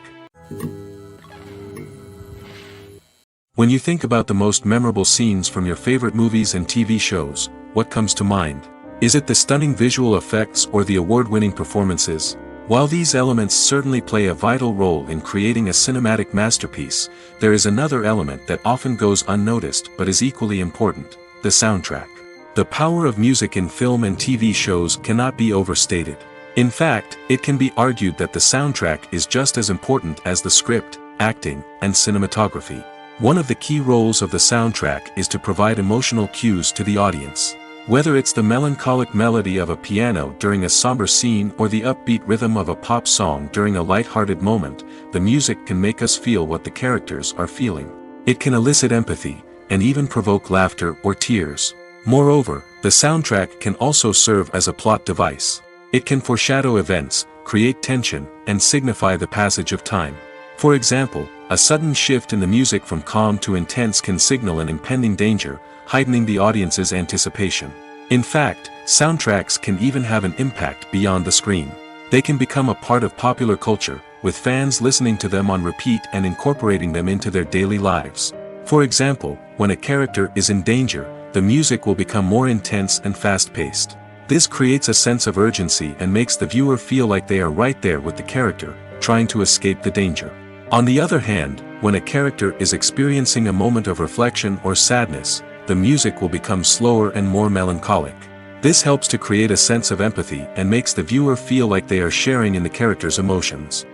When you think about the most memorable scenes from your favorite movies and TV shows, what comes to mind? Is it the stunning visual effects or the award-winning performances? While these elements certainly play a vital role in creating a cinematic masterpiece, there is another element that often goes unnoticed but is equally important: the soundtrack. The power of music in film and TV shows cannot be overstated. In fact, it can be argued that the soundtrack is just as important as the script, acting, and cinematography. One of the key roles of the soundtrack is to provide emotional cues to the audience. Whether it's the melancholic melody of a piano during a somber scene or the upbeat rhythm of a pop song during a light-hearted moment, the music can make us feel what the characters are feeling. It can elicit empathy, and even provoke laughter or tears. Moreover, the soundtrack can also serve as a plot device. It can foreshadow events, create tension, and signify the passage of time. For example, a sudden shift in the music from calm to intense can signal an impending danger, heightening the audience's anticipation. In fact, soundtracks can even have an impact beyond the screen. They can become a part of popular culture, with fans listening to them on repeat and incorporating them into their daily lives. For example, when a character is in danger, the music will become more intense and fast-paced. This creates a sense of urgency and makes the viewer feel like they are right there with the character, trying to escape the danger. On the other hand, when a character is experiencing a moment of reflection or sadness, the music will become slower and more melancholic. This helps to create a sense of empathy and makes the viewer feel like they are sharing in the character's emotions.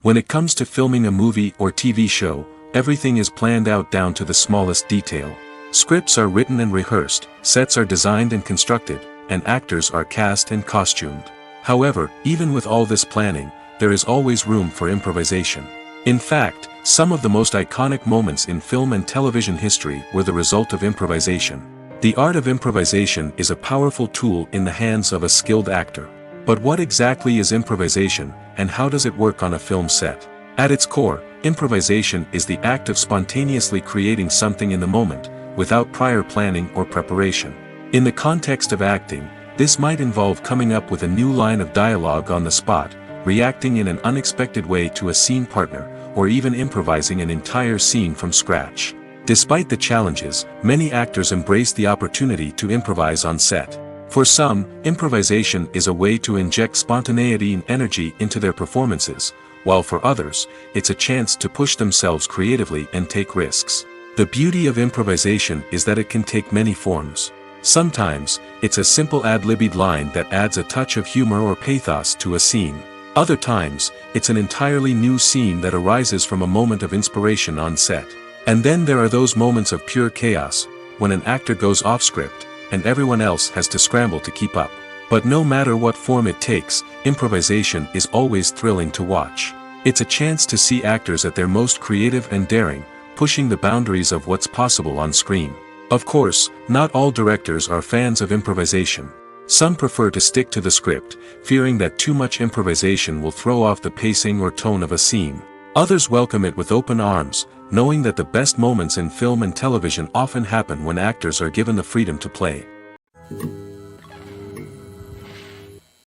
When it comes to filming a movie or TV show, everything is planned out down to the smallest detail. Scripts are written and rehearsed, sets are designed and constructed, and actors are cast and costumed. However, even with all this planning, there is always room for improvisation. In fact, some of the most iconic moments in film and television history were the result of improvisation. The art of improvisation is a powerful tool in the hands of a skilled actor. But what exactly is improvisation, and how does it work on a film set? At its core, improvisation is the act of spontaneously creating something in the moment, without prior planning or preparation. In the context of acting, this might involve coming up with a new line of dialogue on the spot, reacting in an unexpected way to a scene partner, or even improvising an entire scene from scratch. Despite the challenges, many actors embrace the opportunity to improvise on set. For some, improvisation is a way to inject spontaneity and energy into their performances, while for others, it's a chance to push themselves creatively and take risks. The beauty of improvisation is that it can take many forms. Sometimes, it's a simple ad-libbed line that adds a touch of humor or pathos to a scene. Other times, it's an entirely new scene that arises from a moment of inspiration on set. And then there are those moments of pure chaos, when an actor goes off script, and everyone else has to scramble to keep up. But no matter what form it takes, improvisation is always thrilling to watch. It's a chance to see actors at their most creative and daring, pushing the boundaries of what's possible on screen. Of course, not all directors are fans of improvisation. Some prefer to stick to the script, fearing that too much improvisation will throw off the pacing or tone of a scene. Others welcome it with open arms, knowing that the best moments in film and television often happen when actors are given the freedom to play.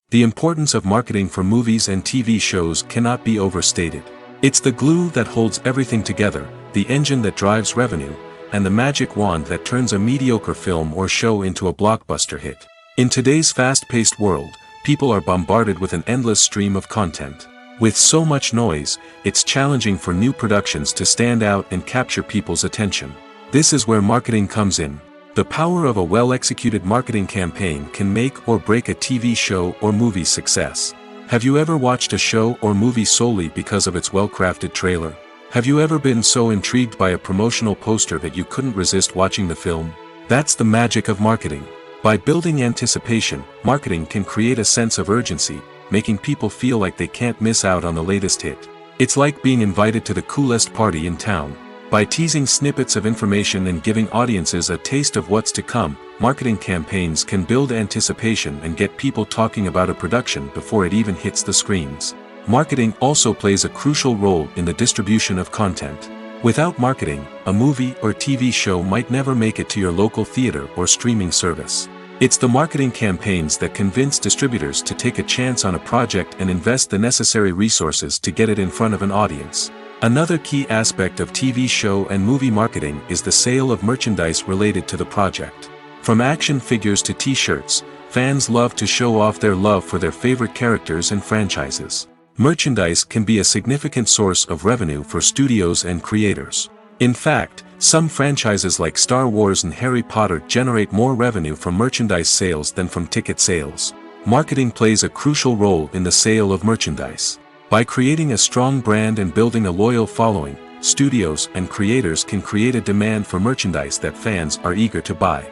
The importance of marketing for movies and TV shows cannot be overstated. It's the glue that holds everything together, the engine that drives revenue, and the magic wand that turns a mediocre film or show into a blockbuster hit. In today's fast-paced world, people are bombarded with an endless stream of content. With so much noise, it's challenging for new productions to stand out and capture people's attention. This is where marketing comes in. The power of a well-executed marketing campaign can make or break a TV show or movie's success. Have you ever watched a show or movie solely because of its well-crafted trailer? Have you ever been so intrigued by a promotional poster that you couldn't resist watching the film? That's the magic of marketing. By building anticipation, marketing can create a sense of urgency, making people feel like they can't miss out on the latest hit. It's like being invited to the coolest party in town. By teasing snippets of information and giving audiences a taste of what's to come, marketing campaigns can build anticipation and get people talking about a production before it even hits the screens. Marketing also plays a crucial role in the distribution of content. Without marketing, a movie or TV show might never make it to your local theater or streaming service. It's the marketing campaigns that convince distributors to take a chance on a project and invest the necessary resources to get it in front of an audience. Another key aspect of TV show and movie marketing is the sale of merchandise related to the project. From action figures to t-shirts, fans love to show off their love for their favorite characters and franchises. Merchandise can be a significant source of revenue for studios and creators. In fact, Some franchises like Star Wars and Harry Potter generate more revenue from merchandise sales than from ticket sales. Marketing plays a crucial role in the sale of merchandise. By creating a strong brand and building a loyal following, studios and creators can create a demand for merchandise that fans are eager to buy.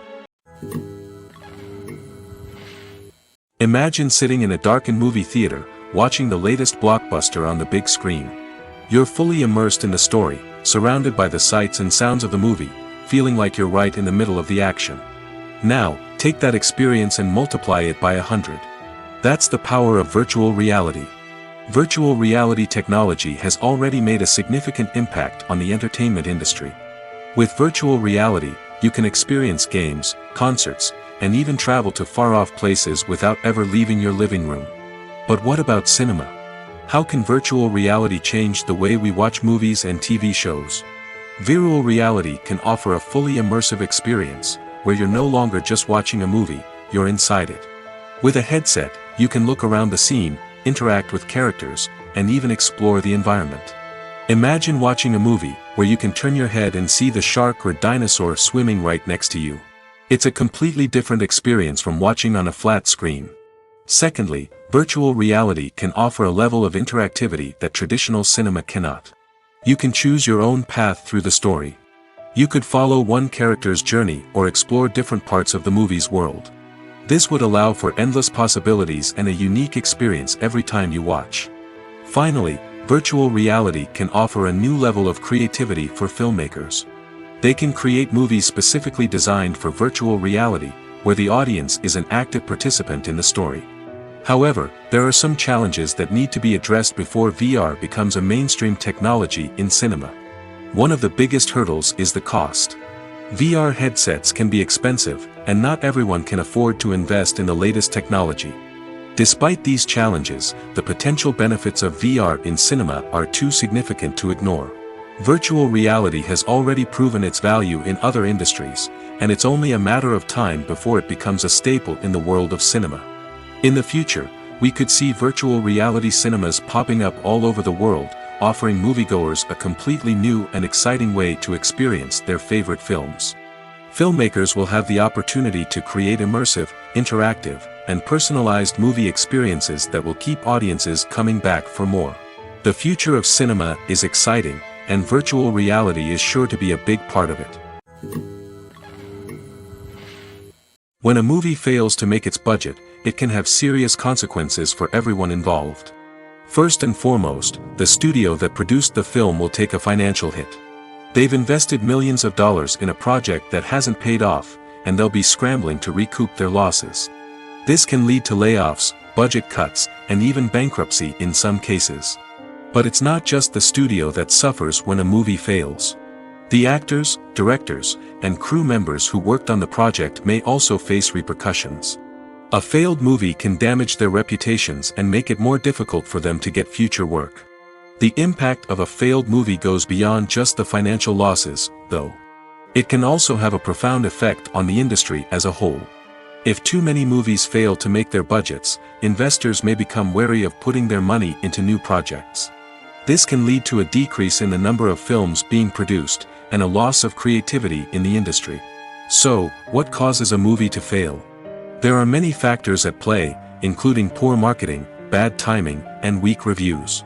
Imagine sitting in a darkened movie theater, watching the latest blockbuster on the big screen. You're fully immersed in the story, surrounded by the sights and sounds of the movie, feeling like you're right in the middle of the action. Now, take that experience and multiply it by 100. That's the power of virtual reality. Virtual reality technology has already made a significant impact on the entertainment industry. With virtual reality, you can experience games, concerts, and even travel to far-off places without ever leaving your living room. But what about cinema? How can virtual reality change the way we watch movies and TV shows? Virtual reality can offer a fully immersive experience, where you're no longer just watching a movie, you're inside it. With a headset, you can look around the scene, interact with characters, and even explore the environment. Imagine watching a movie, where you can turn your head and see the shark or dinosaur swimming right next to you. It's a completely different experience from watching on a flat screen. Secondly, virtual reality can offer a level of interactivity that traditional cinema cannot. You can choose your own path through the story. You could follow one character's journey or explore different parts of the movie's world. This would allow for endless possibilities and a unique experience every time you watch. Finally, virtual reality can offer a new level of creativity for filmmakers. They can create movies specifically designed for virtual reality, where the audience is an active participant in the story. However, there are some challenges that need to be addressed before VR becomes a mainstream technology in cinema. One of the biggest hurdles is the cost. VR headsets can be expensive, and not everyone can afford to invest in the latest technology. Despite these challenges, the potential benefits of VR in cinema are too significant to ignore. Virtual reality has already proven its value in other industries, and it's only a matter of time before it becomes a staple in the world of cinema. In the future, we could see virtual reality cinemas popping up all over the world, offering moviegoers a completely new and exciting way to experience their favorite films. Filmmakers will have the opportunity to create immersive, interactive, and personalized movie experiences that will keep audiences coming back for more. The future of cinema is exciting, and virtual reality is sure to be a big part of it. When a movie fails to make its budget, it can have serious consequences for everyone involved. First and foremost, the studio that produced the film will take a financial hit. They've invested millions of dollars in a project that hasn't paid off, and they'll be scrambling to recoup their losses. This can lead to layoffs, budget cuts, and even bankruptcy in some cases. But it's not just the studio that suffers when a movie fails. The actors, directors, and crew members who worked on the project may also face repercussions. A failed movie can damage their reputations and make it more difficult for them to get future work. The impact of a failed movie goes beyond just the financial losses, though. It can also have a profound effect on the industry as a whole. If too many movies fail to make their budgets, investors may become wary of putting their money into new projects. This can lead to a decrease in the number of films being produced, and a loss of creativity in the industry. So, what causes a movie to fail? There are many factors at play, including poor marketing, bad timing, and weak reviews.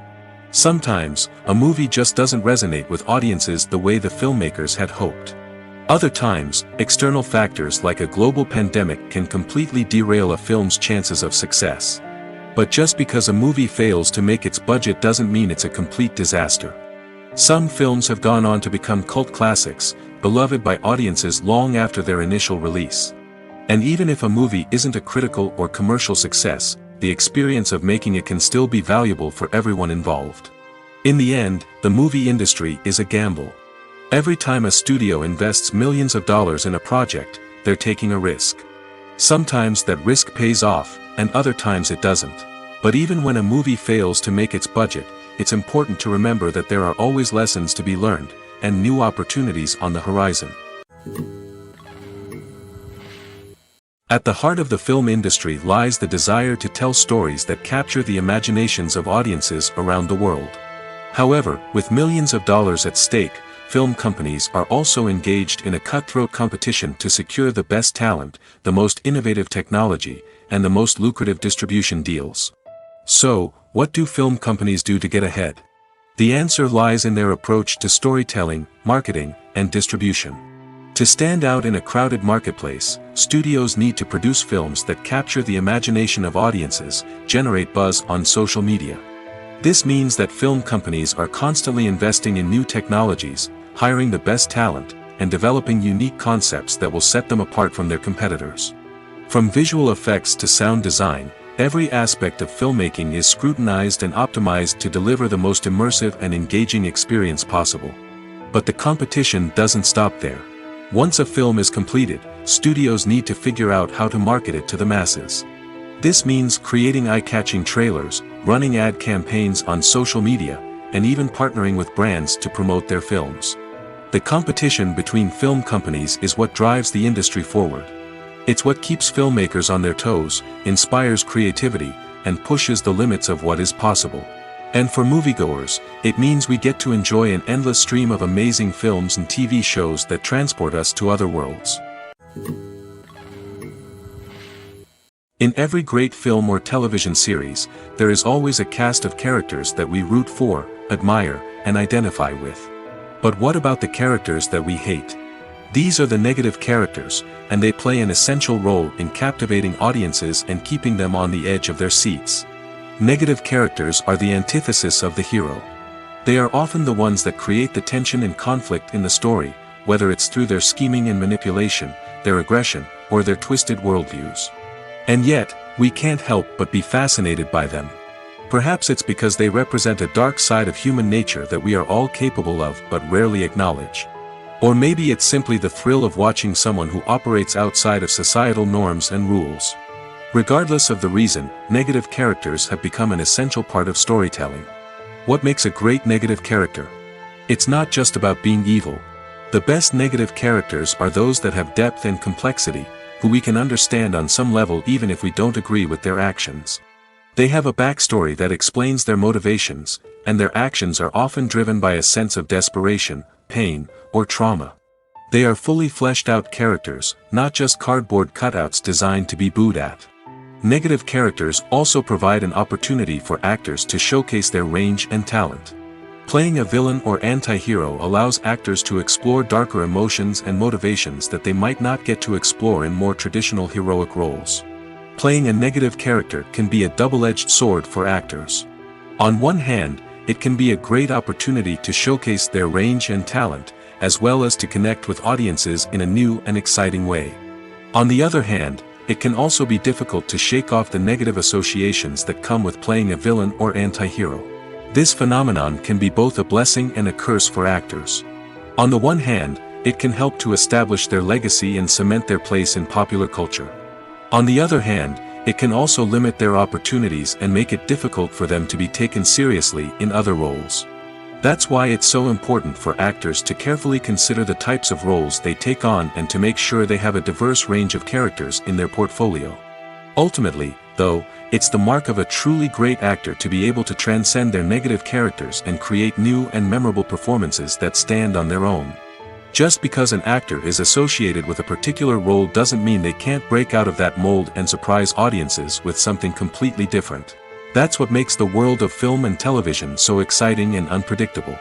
Sometimes, a movie just doesn't resonate with audiences the way the filmmakers had hoped. Other times, external factors like a global pandemic can completely derail a film's chances of success. But just because a movie fails to make its budget doesn't mean it's a complete disaster. Some films have gone on to become cult classics, beloved by audiences long after their initial release. And even if a movie isn't a critical or commercial success, the experience of making it can still be valuable for everyone involved. In the end, the movie industry is a gamble. Every time a studio invests millions of dollars in a project, they're taking a risk. Sometimes that risk pays off, and other times it doesn't. But even when a movie fails to make its budget, it's important to remember that there are always lessons to be learned, and new opportunities on the horizon. At the heart of the film industry lies the desire to tell stories that capture the imaginations of audiences around the world. However, with millions of dollars at stake, film companies are also engaged in a cutthroat competition to secure the best talent, the most innovative technology, and the most lucrative distribution deals. So, what do film companies do to get ahead? The answer lies in their approach to storytelling, marketing, and distribution. To stand out in a crowded marketplace, studios need to produce films that capture the imagination of audiences, generate buzz on social media. This means that film companies are constantly investing in new technologies, hiring the best talent, and developing unique concepts that will set them apart from their competitors. From visual effects to sound design, every aspect of filmmaking is scrutinized and optimized to deliver the most immersive and engaging experience possible. But the competition doesn't stop there. Once a film is completed, studios need to figure out how to market it to the masses. This means creating eye-catching trailers, running ad campaigns on social media, and even partnering with brands to promote their films. The competition between film companies is what drives the industry forward. It's what keeps filmmakers on their toes, inspires creativity, and pushes the limits of what is possible. And for moviegoers, it means we get to enjoy an endless stream of amazing films and TV shows that transport us to other worlds. In every great film or television series, there is always a cast of characters that we root for, admire, and identify with. But what about the characters that we hate? These are the negative characters, and they play an essential role in captivating audiences and keeping them on the edge of their seats. Negative characters are the antithesis of the hero. They are often the ones that create the tension and conflict in the story, whether it's through their scheming and manipulation, their aggression, or their twisted worldviews. And yet, we can't help but be fascinated by them. Perhaps it's because they represent a dark side of human nature that we are all capable of but rarely acknowledge. Or maybe it's simply the thrill of watching someone who operates outside of societal norms and rules. Regardless of the reason, negative characters have become an essential part of storytelling. What makes a great negative character? It's not just about being evil. The best negative characters are those that have depth and complexity, who we can understand on some level even if we don't agree with their actions. They have a backstory that explains their motivations, and their actions are often driven by a sense of desperation, pain, or trauma. They are fully fleshed out characters, not just cardboard cutouts designed to be booed at. Negative characters also provide an opportunity for actors to showcase their range and talent. Playing a villain or anti-hero allows actors to explore darker emotions and motivations that they might not get to explore in more traditional heroic roles. Playing a negative character can be a double-edged sword for actors. On one hand, it can be a great opportunity to showcase their range and talent, as well as to connect with audiences in a new and exciting way. On the other hand, it can also be difficult to shake off the negative associations that come with playing a villain or anti-hero. This phenomenon can be both a blessing and a curse for actors. On the one hand, it can help to establish their legacy and cement their place in popular culture. On the other hand, it can also limit their opportunities and make it difficult for them to be taken seriously in other roles. That's why it's so important for actors to carefully consider the types of roles they take on and to make sure they have a diverse range of characters in their portfolio. Ultimately, though, it's the mark of a truly great actor to be able to transcend their negative characters and create new and memorable performances that stand on their own. Just because an actor is associated with a particular role doesn't mean they can't break out of that mold and surprise audiences with something completely different. That's what makes the world of film and television so exciting and unpredictable.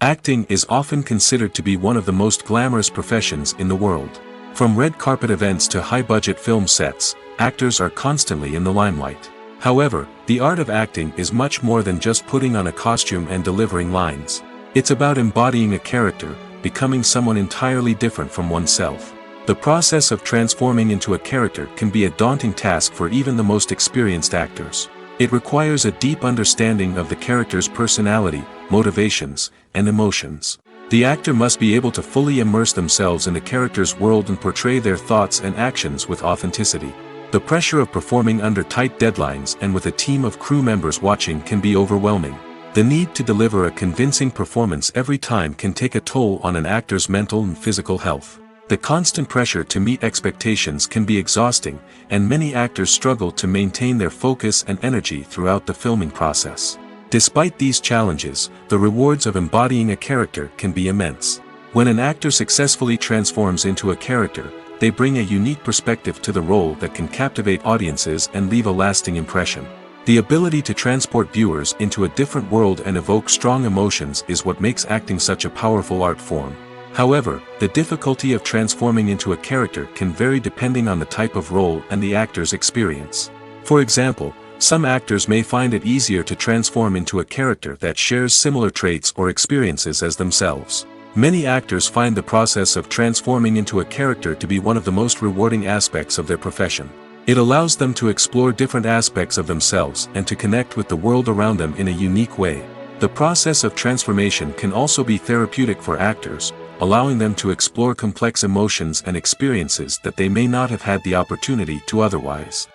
Acting is often considered to be one of the most glamorous professions in the world. From red carpet events to high-budget film sets, actors are constantly in the limelight. However, the art of acting is much more than just putting on a costume and delivering lines. It's about embodying a character, becoming someone entirely different from oneself. The process of transforming into a character can be a daunting task for even the most experienced actors. It requires a deep understanding of the character's personality, motivations, and emotions. The actor must be able to fully immerse themselves in the character's world and portray their thoughts and actions with authenticity. The pressure of performing under tight deadlines and with a team of crew members watching can be overwhelming. The need to deliver a convincing performance every time can take a toll on an actor's mental and physical health. The constant pressure to meet expectations can be exhausting, and many actors struggle to maintain their focus and energy throughout the filming process. Despite these challenges, the rewards of embodying a character can be immense. When an actor successfully transforms into a character, they bring a unique perspective to the role that can captivate audiences and leave a lasting impression. The ability to transport viewers into a different world and evoke strong emotions is what makes acting such a powerful art form. However, the difficulty of transforming into a character can vary depending on the type of role and the actor's experience. For example, some actors may find it easier to transform into a character that shares similar traits or experiences as themselves. Many actors find the process of transforming into a character to be one of the most rewarding aspects of their profession. It allows them to explore different aspects of themselves and to connect with the world around them in a unique way. The process of transformation can also be therapeutic for actors, allowing them to explore complex emotions and experiences that they may not have had the opportunity to otherwise.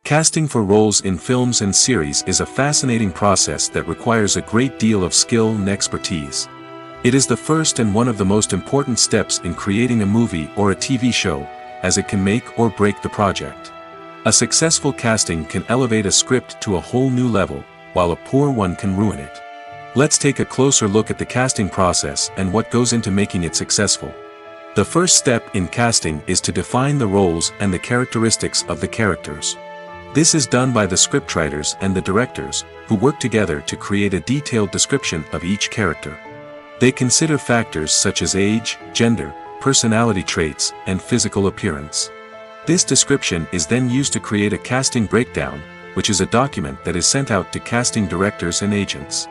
Casting for roles in films and series is a fascinating process that requires a great deal of skill and expertise. It is the first and one of the most important steps in creating a movie or a TV show, as it can make or break the project. A successful casting can elevate a script to a whole new level, while a poor one can ruin it. Let's take a closer look at the casting process and what goes into making it successful. The first step in casting is to define the roles and the characteristics of the characters. This is done by the scriptwriters and the directors, who work together to create a detailed description of each character. They consider factors such as age, gender, personality traits, and physical appearance. This description is then used to create a casting breakdown, which is a document that is sent out to casting directors and agents.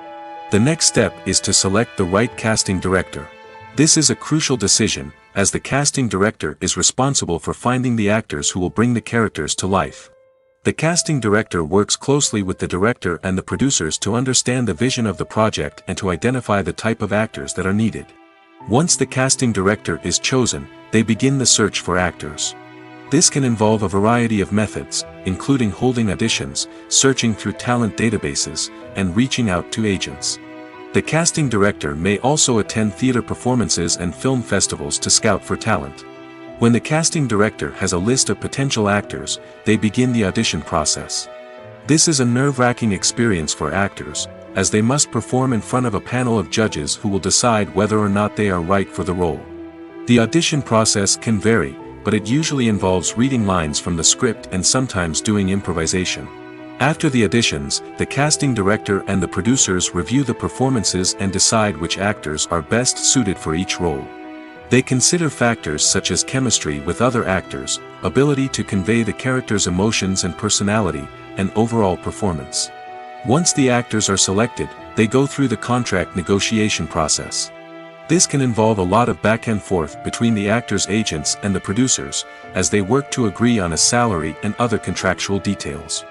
The next step is to select the right casting director. This is a crucial decision, as the casting director is responsible for finding the actors who will bring the characters to life. The casting director works closely with the director and the producers to understand the vision of the project and to identify the type of actors that are needed. Once the casting director is chosen, they begin the search for actors. This can involve a variety of methods, including holding auditions, searching through talent databases, and reaching out to agents. The casting director may also attend theater performances and film festivals to scout for talent. When the casting director has a list of potential actors, they begin the audition process. This is a nerve-wracking experience for actors, as they must perform in front of a panel of judges who will decide whether or not they are right for the role. The audition process can vary, but it usually involves reading lines from the script and sometimes doing improvisation. After the auditions, the casting director and the producers review the performances and decide which actors are best suited for each role. They consider factors such as chemistry with other actors, ability to convey the character's emotions and personality, and overall performance. Once the actors are selected, they go through the contract negotiation process. This can involve a lot of back and forth between the actors' agents and the producers, as they work to agree on a salary and other contractual details.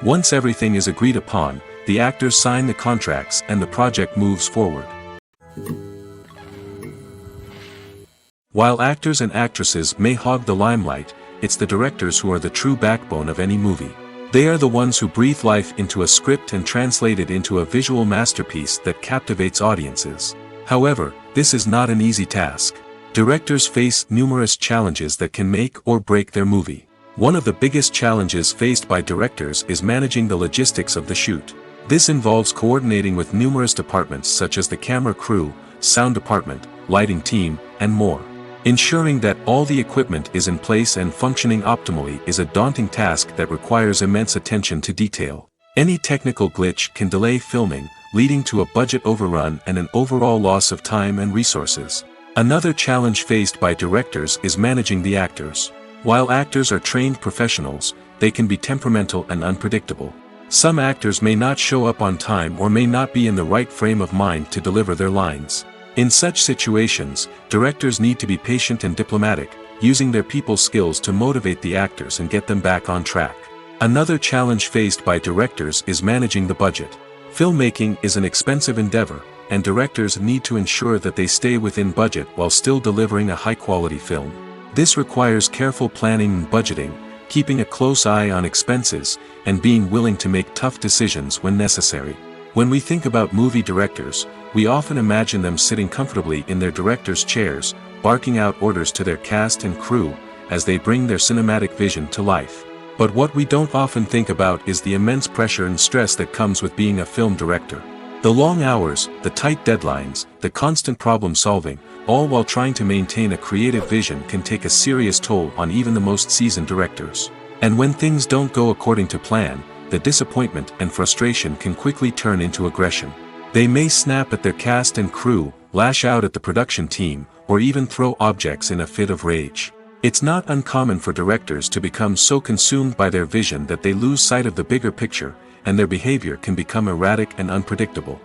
Once everything is agreed upon, the actors sign the contracts and the project moves forward. While actors and actresses may hog the limelight, it's the directors who are the true backbone of any movie. They are the ones who breathe life into a script and translate it into a visual masterpiece that captivates audiences. However, this is not an easy task. Directors face numerous challenges that can make or break their movie. One of the biggest challenges faced by directors is managing the logistics of the shoot. This involves coordinating with numerous departments such as the camera crew, sound department, lighting team, and more. Ensuring that all the equipment is in place and functioning optimally is a daunting task that requires immense attention to detail. Any technical glitch can delay filming, leading to a budget overrun and an overall loss of time and resources. Another challenge faced by directors is managing the actors. While actors are trained professionals, they can be temperamental and unpredictable. Some actors may not show up on time or may not be in the right frame of mind to deliver their lines. In such situations, directors need to be patient and diplomatic, using their people skills to motivate the actors and get them back on track. Another challenge faced by directors is managing the budget. Filmmaking is an expensive endeavor, and directors need to ensure that they stay within budget while still delivering a high-quality film. This requires careful planning and budgeting, keeping a close eye on expenses, and being willing to make tough decisions when necessary. When we think about movie directors, we often imagine them sitting comfortably in their director's chairs, barking out orders to their cast and crew, as they bring their cinematic vision to life. But what we don't often think about is the immense pressure and stress that comes with being a film director. The long hours, the tight deadlines, the constant problem solving, all while trying to maintain a creative vision can take a serious toll on even the most seasoned directors. And when things don't go according to plan, the disappointment and frustration can quickly turn into aggression. They may snap at their cast and crew, lash out at the production team, or even throw objects in a fit of rage. It's not uncommon for directors to become so consumed by their vision that they lose sight of the bigger picture, and their behavior can become erratic and unpredictable.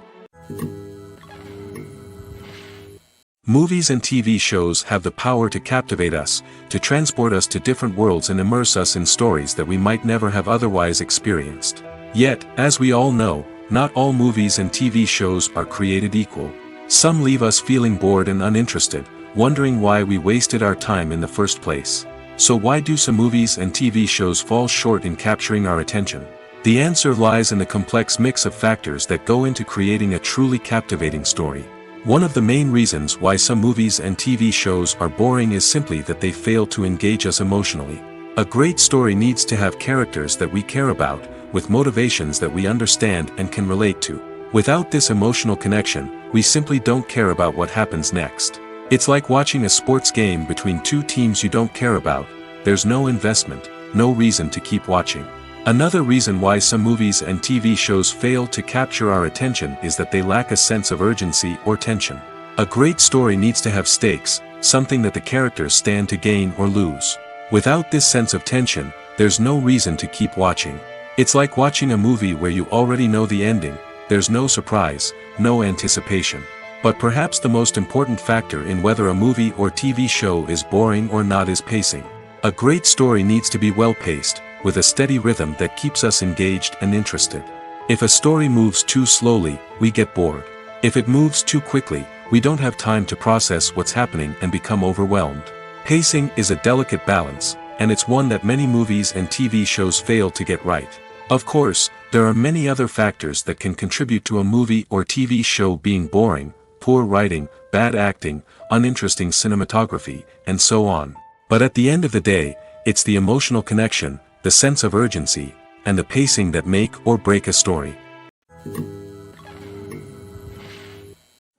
Movies and TV shows have the power to captivate us, to transport us to different worlds and immerse us in stories that we might never have otherwise experienced. Yet, as we all know, not all movies and TV shows are created equal. Some leave us feeling bored and uninterested, wondering why we wasted our time in the first place. So why do some movies and TV shows fall short in capturing our attention? The answer lies in the complex mix of factors that go into creating a truly captivating story. One of the main reasons why some movies and TV shows are boring is simply that they fail to engage us emotionally. A great story needs to have characters that we care about, with motivations that we understand and can relate to. Without this emotional connection, we simply don't care about what happens next. It's like watching a sports game between two teams you don't care about. There's no investment, no reason to keep watching. Another reason why some movies and TV shows fail to capture our attention is that they lack a sense of urgency or tension. A great story needs to have stakes, something that the characters stand to gain or lose. Without this sense of tension, there's no reason to keep watching. It's like watching a movie where you already know the ending. There's no surprise, no anticipation. But perhaps the most important factor in whether a movie or TV show is boring or not is pacing. A great story needs to be well-paced, with a steady rhythm that keeps us engaged and interested. If a story moves too slowly, we get bored. If it moves too quickly, we don't have time to process what's happening and become overwhelmed. Pacing is a delicate balance, and it's one that many movies and TV shows fail to get right. Of course, there are many other factors that can contribute to a movie or TV show being boring: poor writing, bad acting, uninteresting cinematography, and so on. But at the end of the day, it's the emotional connection, the sense of urgency, and the pacing that make or break a story.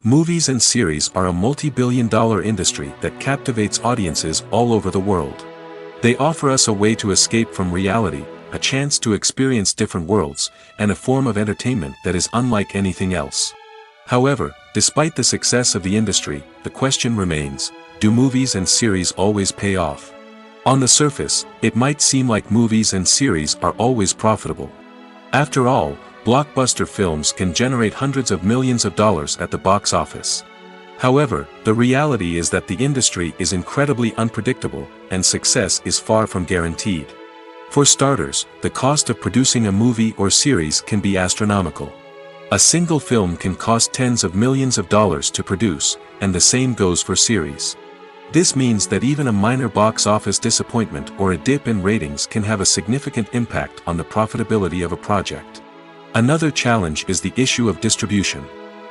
Movies and series are a multi-billion-dollar industry that captivates audiences all over the world. They offer us a way to escape from reality, a chance to experience different worlds, and a form of entertainment that is unlike anything else. However, despite the success of the industry, the question remains: do movies and series always pay off? On the surface, it might seem like movies and series are always profitable. After all, blockbuster films can generate hundreds of millions of dollars at the box office. However, the reality is that the industry is incredibly unpredictable, and success is far from guaranteed. For starters, the cost of producing a movie or series can be astronomical. A single film can cost tens of millions of dollars to produce, and the same goes for series. This means that even a minor box office disappointment or a dip in ratings can have a significant impact on the profitability of a project. Another challenge is the issue of distribution.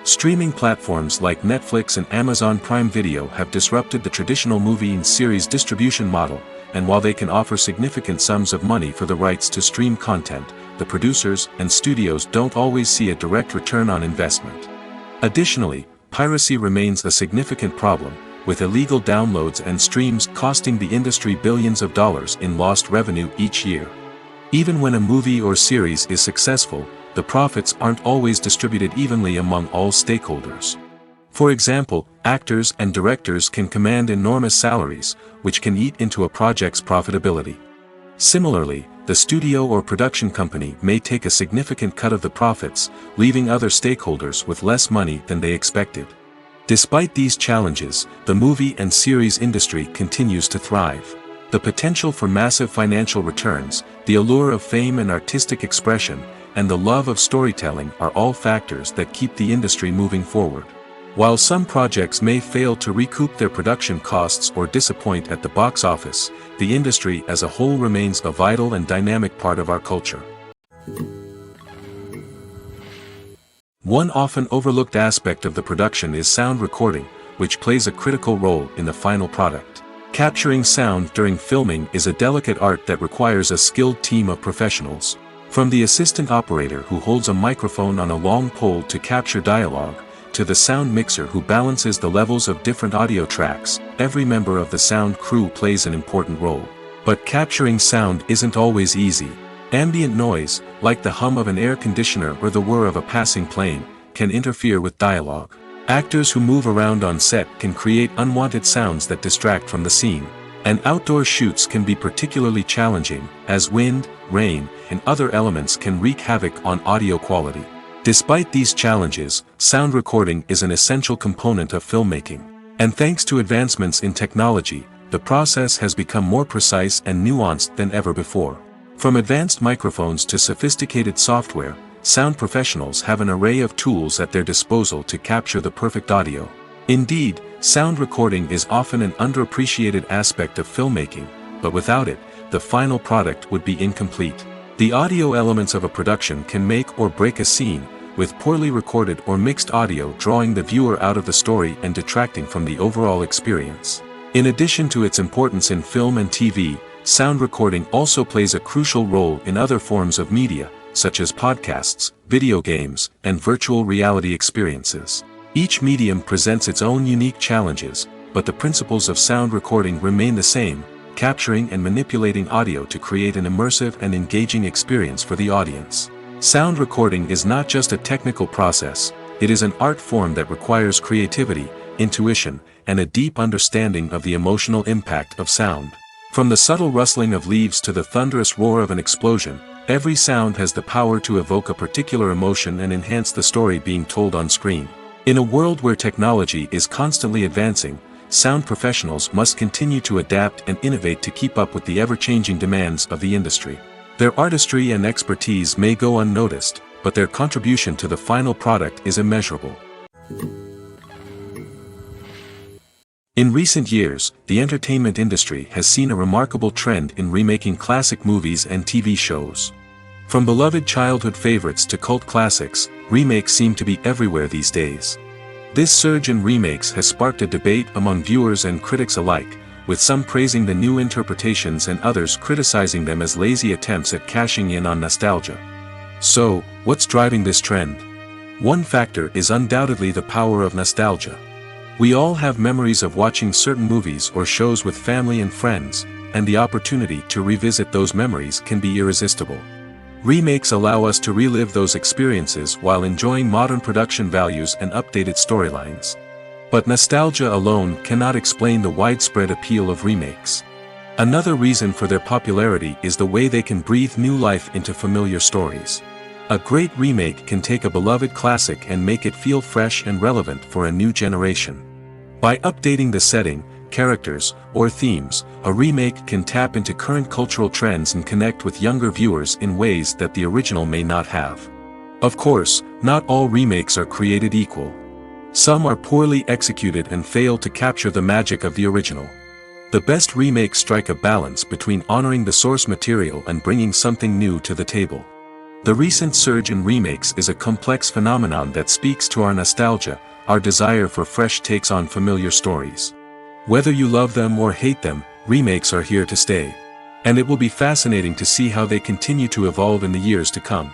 Streaming platforms like Netflix and Amazon Prime Video have disrupted the traditional movie and series distribution model, and while they can offer significant sums of money for the rights to stream content, the producers and studios don't always see a direct return on investment. Additionally, piracy remains a significant problem, with illegal downloads and streams costing the industry billions of dollars in lost revenue each year. Even when a movie or series is successful, the profits aren't always distributed evenly among all stakeholders. For example, actors and directors can command enormous salaries, which can eat into a project's profitability. Similarly, the studio or production company may take a significant cut of the profits, leaving other stakeholders with less money than they expected. Despite these challenges, the movie and series industry continues to thrive. The potential for massive financial returns, the allure of fame and artistic expression, and the love of storytelling are all factors that keep the industry moving forward. While some projects may fail to recoup their production costs or disappoint at the box office, the industry as a whole remains a vital and dynamic part of our culture. One often overlooked aspect of the production is sound recording, which plays a critical role in the final product. Capturing sound during filming is a delicate art that requires a skilled team of professionals. From the assistant operator who holds a microphone on a long pole to capture dialogue, to the sound mixer who balances the levels of different audio tracks, every member of the sound crew plays an important role. But capturing sound isn't always easy. Ambient noise, like the hum of an air conditioner or the whir of a passing plane, can interfere with dialogue. Actors who move around on set can create unwanted sounds that distract from the scene. And outdoor shoots can be particularly challenging, as wind, rain, and other elements can wreak havoc on audio quality. Despite these challenges, sound recording is an essential component of filmmaking. And thanks to advancements in technology, the process has become more precise and nuanced than ever before. From advanced microphones to sophisticated software, sound professionals have an array of tools at their disposal to capture the perfect audio. Indeed, sound recording is often an underappreciated aspect of filmmaking, but without it, the final product would be incomplete. The audio elements of a production can make or break a scene, with poorly recorded or mixed audio drawing the viewer out of the story and detracting from the overall experience. In addition to its importance in film and TV, sound recording also plays a crucial role in other forms of media, such as podcasts, video games, and virtual reality experiences. Each medium presents its own unique challenges, but the principles of sound recording remain the same: capturing and manipulating audio to create an immersive and engaging experience for the audience. Sound recording is not just a technical process, it is an art form that requires creativity, intuition, and a deep understanding of the emotional impact of sound. From the subtle rustling of leaves to the thunderous roar of an explosion, every sound has the power to evoke a particular emotion and enhance the story being told on screen. In a world where technology is constantly advancing, sound professionals must continue to adapt and innovate to keep up with the ever-changing demands of the industry. Their artistry and expertise may go unnoticed, but their contribution to the final product is immeasurable. In recent years, the entertainment industry has seen a remarkable trend in remaking classic movies and TV shows. From beloved childhood favorites to cult classics, remakes seem to be everywhere these days. This surge in remakes has sparked a debate among viewers and critics alike, with some praising the new interpretations and others criticizing them as lazy attempts at cashing in on nostalgia. So, what's driving this trend? One factor is undoubtedly the power of nostalgia. We all have memories of watching certain movies or shows with family and friends, and the opportunity to revisit those memories can be irresistible. Remakes allow us to relive those experiences while enjoying modern production values and updated storylines. But nostalgia alone cannot explain the widespread appeal of remakes. Another reason for their popularity is the way they can breathe new life into familiar stories. A great remake can take a beloved classic and make it feel fresh and relevant for a new generation. By updating the setting, characters, or themes, a remake can tap into current cultural trends and connect with younger viewers in ways that the original may not have. Of course, not all remakes are created equal. Some are poorly executed and fail to capture the magic of the original. The best remakes strike a balance between honoring the source material and bringing something new to the table. The recent surge in remakes is a complex phenomenon that speaks to our nostalgia, our desire for fresh takes on familiar stories. Whether you love them or hate them, remakes are here to stay. And it will be fascinating to see how they continue to evolve in the years to come.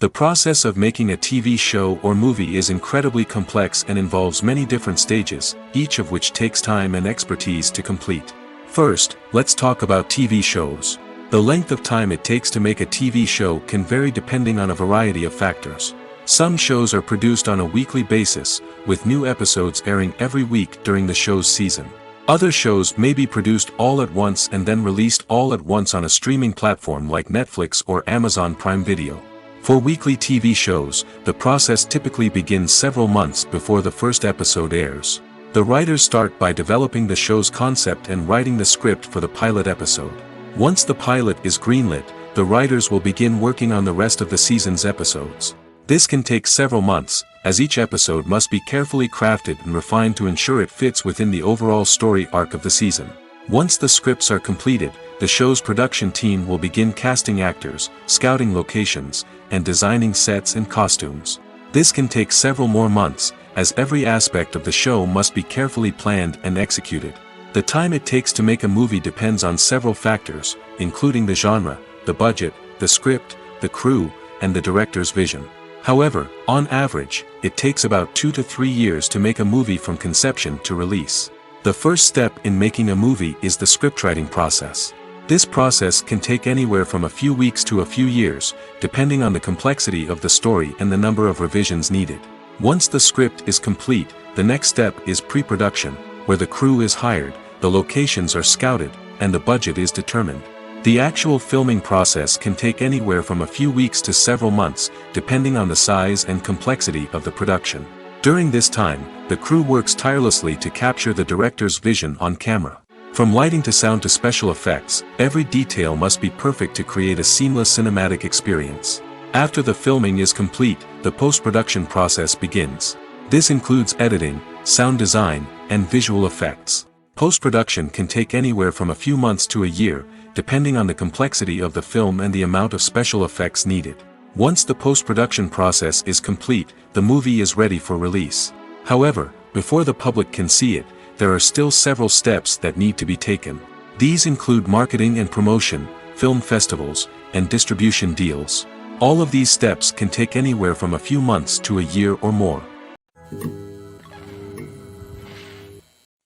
The process of making a TV show or movie is incredibly complex and involves many different stages, each of which takes time and expertise to complete. First, let's talk about TV shows. The length of time it takes to make a TV show can vary depending on a variety of factors. Some shows are produced on a weekly basis, with new episodes airing every week during the show's season. Other shows may be produced all at once and then released all at once on a streaming platform like Netflix or Amazon Prime Video. For weekly TV shows, the process typically begins several months before the first episode airs. The writers start by developing the show's concept and writing the script for the pilot episode. Once the pilot is greenlit, the writers will begin working on the rest of the season's episodes. This can take several months, as each episode must be carefully crafted and refined to ensure it fits within the overall story arc of the season. Once the scripts are completed, the show's production team will begin casting actors, scouting locations, and designing sets and costumes. This can take several more months, as every aspect of the show must be carefully planned and executed. The time it takes to make a movie depends on several factors, including the genre, the budget, the script, the crew, and the director's vision. However, on average, it takes about 2 to 3 years to make a movie from conception to release. The first step in making a movie is the scriptwriting process. This process can take anywhere from a few weeks to a few years, depending on the complexity of the story and the number of revisions needed. Once the script is complete, the next step is pre-production, where the crew is hired, the locations are scouted, and the budget is determined. The actual filming process can take anywhere from a few weeks to several months, depending on the size and complexity of the production. During this time, the crew works tirelessly to capture the director's vision on camera. From lighting to sound to special effects, every detail must be perfect to create a seamless cinematic experience. After the filming is complete, the post-production process begins. This includes editing, sound design, and visual effects. Post-production can take anywhere from a few months to a year, depending on the complexity of the film and the amount of special effects needed. Once the post-production process is complete, the movie is ready for release. However, before the public can see it, there are still several steps that need to be taken. These include marketing and promotion, film festivals, and distribution deals. All of these steps can take anywhere from a few months to a year or more.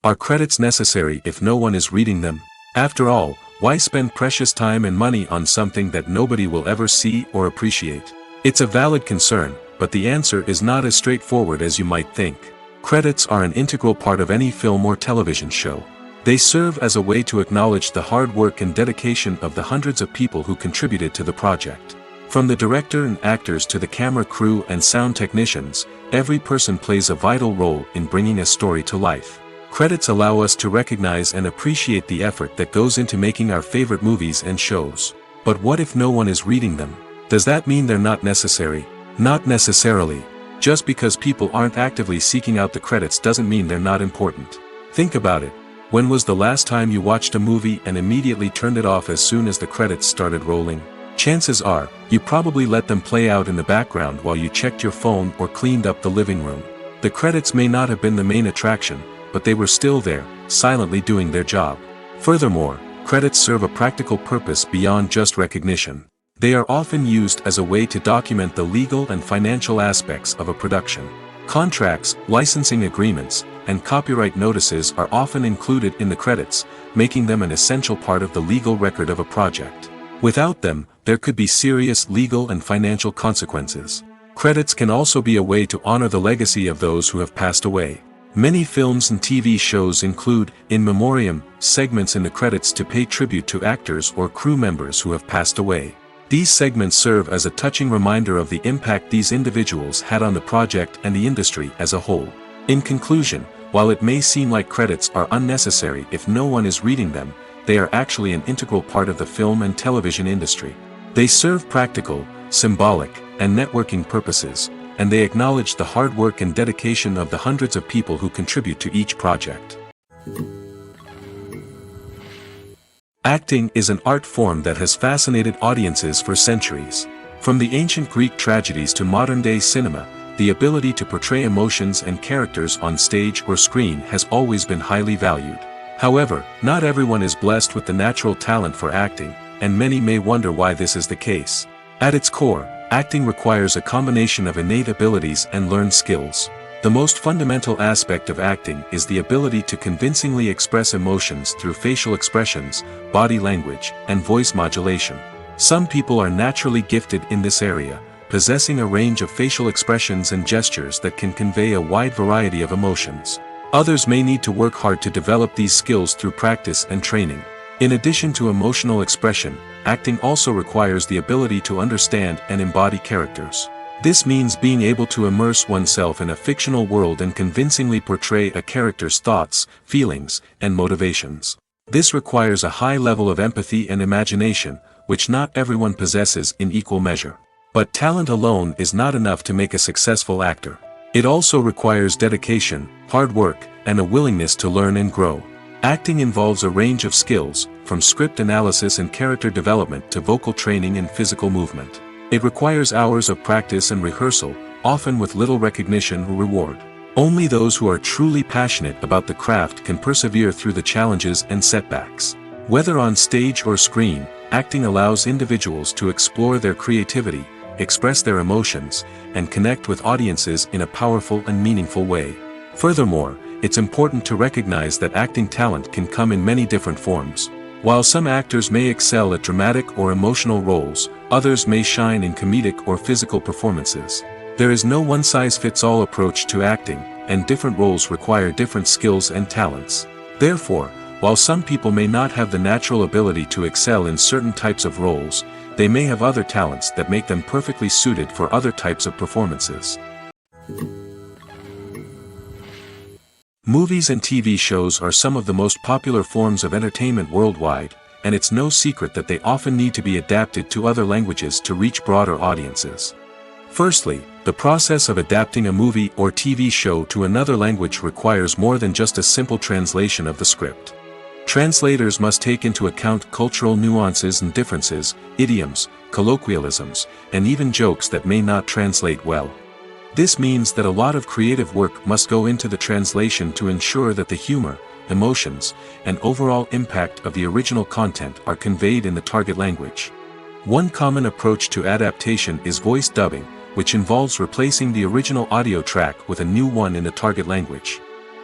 Are credits necessary if no one is reading them? After all, why spend precious time and money on something that nobody will ever see or appreciate? It's a valid concern, but the answer is not as straightforward as you might think. Credits are an integral part of any film or television show. They serve as a way to acknowledge the hard work and dedication of the hundreds of people who contributed to the project. From the director and actors to the camera crew and sound technicians, every person plays a vital role in bringing a story to life. Credits allow us to recognize and appreciate the effort that goes into making our favorite movies and shows. But what if no one is reading them? Does that mean they're not necessary? Not necessarily. Just because people aren't actively seeking out the credits doesn't mean they're not important. Think about it. When was the last time you watched a movie and immediately turned it off as soon as the credits started rolling? Chances are, you probably let them play out in the background while you checked your phone or cleaned up the living room. The credits may not have been the main attraction, but they were still there, silently doing their job. Furthermore, credits serve a practical purpose beyond just recognition. They are often used as a way to document the legal and financial aspects of a production. Contracts, licensing agreements, and copyright notices are often included in the credits, making them an essential part of the legal record of a project. Without them, there could be serious legal and financial consequences. Credits can also be a way to honor the legacy of those who have passed away. Many films and TV shows include, in memoriam, segments in the credits to pay tribute to actors or crew members who have passed away. These segments serve as a touching reminder of the impact these individuals had on the project and the industry as a whole. In conclusion, while it may seem like credits are unnecessary if no one is reading them, they are actually an integral part of the film and television industry. They serve practical, symbolic, and networking purposes, and they acknowledge the hard work and dedication of the hundreds of people who contribute to each project. Acting is an art form that has fascinated audiences for centuries. From the ancient Greek tragedies to modern-day cinema, the ability to portray emotions and characters on stage or screen has always been highly valued. However, not everyone is blessed with the natural talent for acting, and many may wonder why this is the case. At its core, acting requires a combination of innate abilities and learned skills. The most fundamental aspect of acting is the ability to convincingly express emotions through facial expressions, body language, and voice modulation. Some people are naturally gifted in this area, possessing a range of facial expressions and gestures that can convey a wide variety of emotions. Others may need to work hard to develop these skills through practice and training. In addition to emotional expression, acting also requires the ability to understand and embody characters. This means being able to immerse oneself in a fictional world and convincingly portray a character's thoughts, feelings, and motivations. This requires a high level of empathy and imagination, which not everyone possesses in equal measure. But talent alone is not enough to make a successful actor. It also requires dedication, hard work, and a willingness to learn and grow. Acting involves a range of skills, from script analysis and character development to vocal training and physical movement. It requires hours of practice and rehearsal, often with little recognition or reward. Only those who are truly passionate about the craft can persevere through the challenges and setbacks. Whether on stage or screen, acting allows individuals to explore their creativity, express their emotions, and connect with audiences in a powerful and meaningful way. Furthermore, it's important to recognize that acting talent can come in many different forms. While some actors may excel at dramatic or emotional roles, others may shine in comedic or physical performances. There is no one-size-fits-all approach to acting, and different roles require different skills and talents. Therefore, while some people may not have the natural ability to excel in certain types of roles, they may have other talents that make them perfectly suited for other types of performances. Movies and TV shows are some of the most popular forms of entertainment worldwide, and it's no secret that they often need to be adapted to other languages to reach broader audiences. Firstly, the process of adapting a movie or TV show to another language requires more than just a simple translation of the script. Translators must take into account cultural nuances and differences, idioms, colloquialisms, and even jokes that may not translate well. This means that a lot of creative work must go into the translation to ensure that the humor, emotions, and overall impact of the original content are conveyed in the target language. One common approach to adaptation is voice dubbing, which involves replacing the original audio track with a new one in the target language.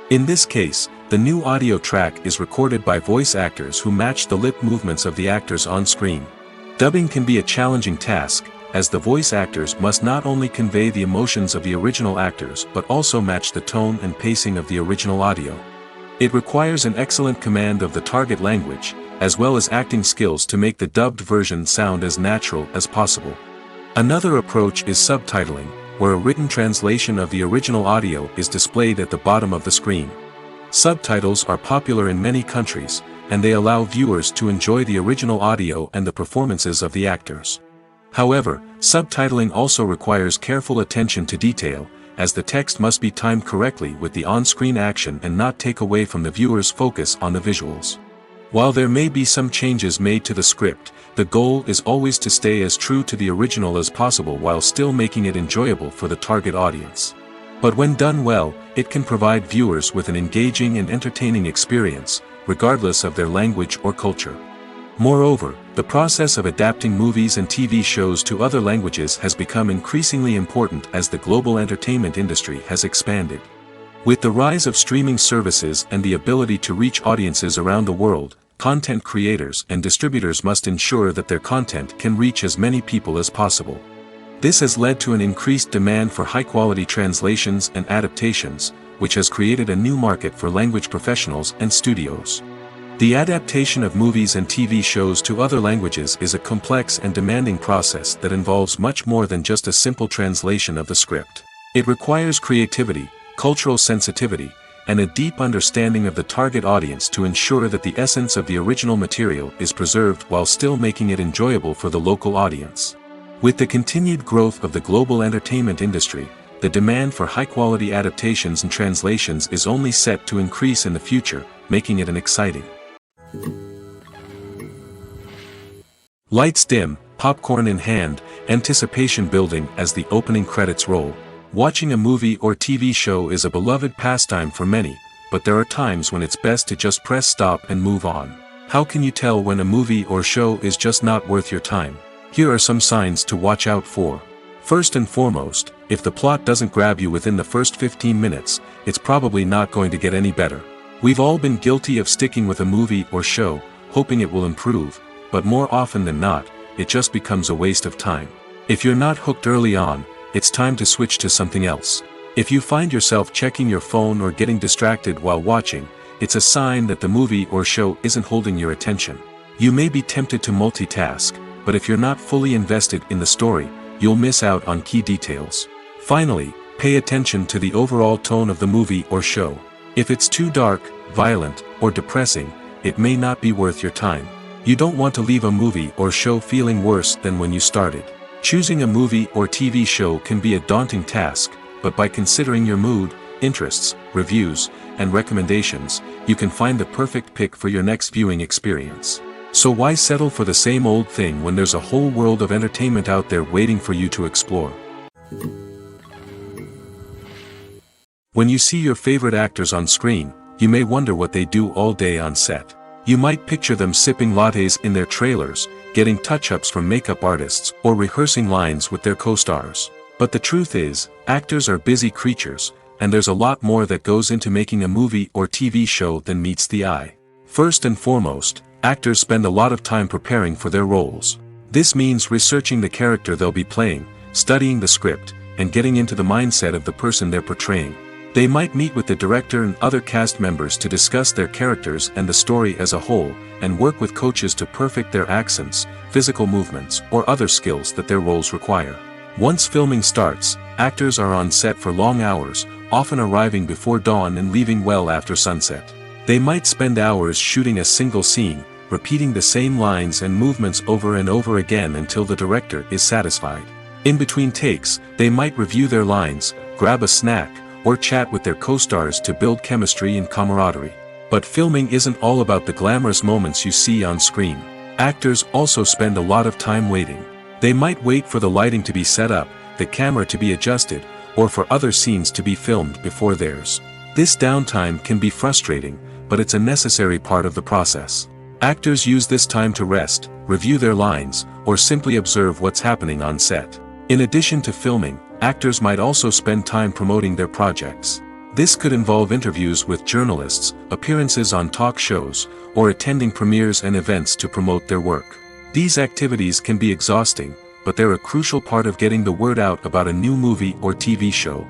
In this case, the new audio track is recorded by voice actors who match the lip movements of the actors on screen. Dubbing can be a challenging task, as the voice actors must not only convey the emotions of the original actors but also match the tone and pacing of the original audio. It requires an excellent command of the target language, as well as acting skills to make the dubbed version sound as natural as possible. Another approach is subtitling, where a written translation of the original audio is displayed at the bottom of the screen. Subtitles are popular in many countries, and they allow viewers to enjoy the original audio and the performances of the actors. However, subtitling also requires careful attention to detail, as the text must be timed correctly with the on-screen action and not take away from the viewer's focus on the visuals. While there may be some changes made to the script, the goal is always to stay as true to the original as possible while still making it enjoyable for the target audience. But when done well, it can provide viewers with an engaging and entertaining experience, regardless of their language or culture. Moreover, the process of adapting movies and TV shows to other languages has become increasingly important as the global entertainment industry has expanded. With the rise of streaming services and the ability to reach audiences around the world, content creators and distributors must ensure that their content can reach as many people as possible. This has led to an increased demand for high-quality translations and adaptations, which has created a new market for language professionals and studios. The adaptation of movies and TV shows to other languages is a complex and demanding process that involves much more than just a simple translation of the script. It requires creativity, cultural sensitivity, and a deep understanding of the target audience to ensure that the essence of the original material is preserved while still making it enjoyable for the local audience. With the continued growth of the global entertainment industry, the demand for high-quality adaptations and translations is only set to increase in the future, making it an exciting. Lights dim, popcorn in hand, anticipation building as the opening credits roll. Watching a movie or TV show is a beloved pastime for many, but there are times when it's best to just press stop and move on. How can you tell when a movie or show is just not worth your time? Here are some signs to watch out for. First and foremost, if the plot doesn't grab you within the first 15 minutes, it's probably not going to get any better. We've all been guilty of sticking with a movie or show, hoping it will improve, but more often than not, it just becomes a waste of time. If you're not hooked early on, it's time to switch to something else. If you find yourself checking your phone or getting distracted while watching, it's a sign that the movie or show isn't holding your attention. You may be tempted to multitask, but if you're not fully invested in the story, you'll miss out on key details. Finally, pay attention to the overall tone of the movie or show. If it's too dark, violent, or depressing, it may not be worth your time. You don't want to leave a movie or show feeling worse than when you started. Choosing a movie or TV show can be a daunting task, but by considering your mood, interests, reviews, and recommendations, you can find the perfect pick for your next viewing experience. So why settle for the same old thing when there's a whole world of entertainment out there waiting for you to explore? When you see your favorite actors on screen, you may wonder what they do all day on set. You might picture them sipping lattes in their trailers, getting touch-ups from makeup artists, or rehearsing lines with their co-stars. But the truth is, actors are busy creatures, and there's a lot more that goes into making a movie or TV show than meets the eye. First and foremost, actors spend a lot of time preparing for their roles. This means researching the character they'll be playing, studying the script, and getting into the mindset of the person they're portraying. They might meet with the director and other cast members to discuss their characters and the story as a whole, and work with coaches to perfect their accents, physical movements, or other skills that their roles require. Once filming starts, actors are on set for long hours, often arriving before dawn and leaving well after sunset. They might spend hours shooting a single scene, repeating the same lines and movements over and over again until the director is satisfied. In between takes, they might review their lines, grab a snack, or chat with their co-stars to build chemistry and camaraderie. But filming isn't all about the glamorous moments you see on screen. Actors also spend a lot of time waiting. They might wait for the lighting to be set up, the camera to be adjusted, or for other scenes to be filmed before theirs. This downtime can be frustrating, but it's a necessary part of the process. Actors use this time to rest, review their lines, or simply observe what's happening on set. In addition to filming, actors might also spend time promoting their projects. This could involve interviews with journalists, appearances on talk shows, or attending premieres and events to promote their work. These activities can be exhausting, but they're a crucial part of getting the word out about a new movie or TV show.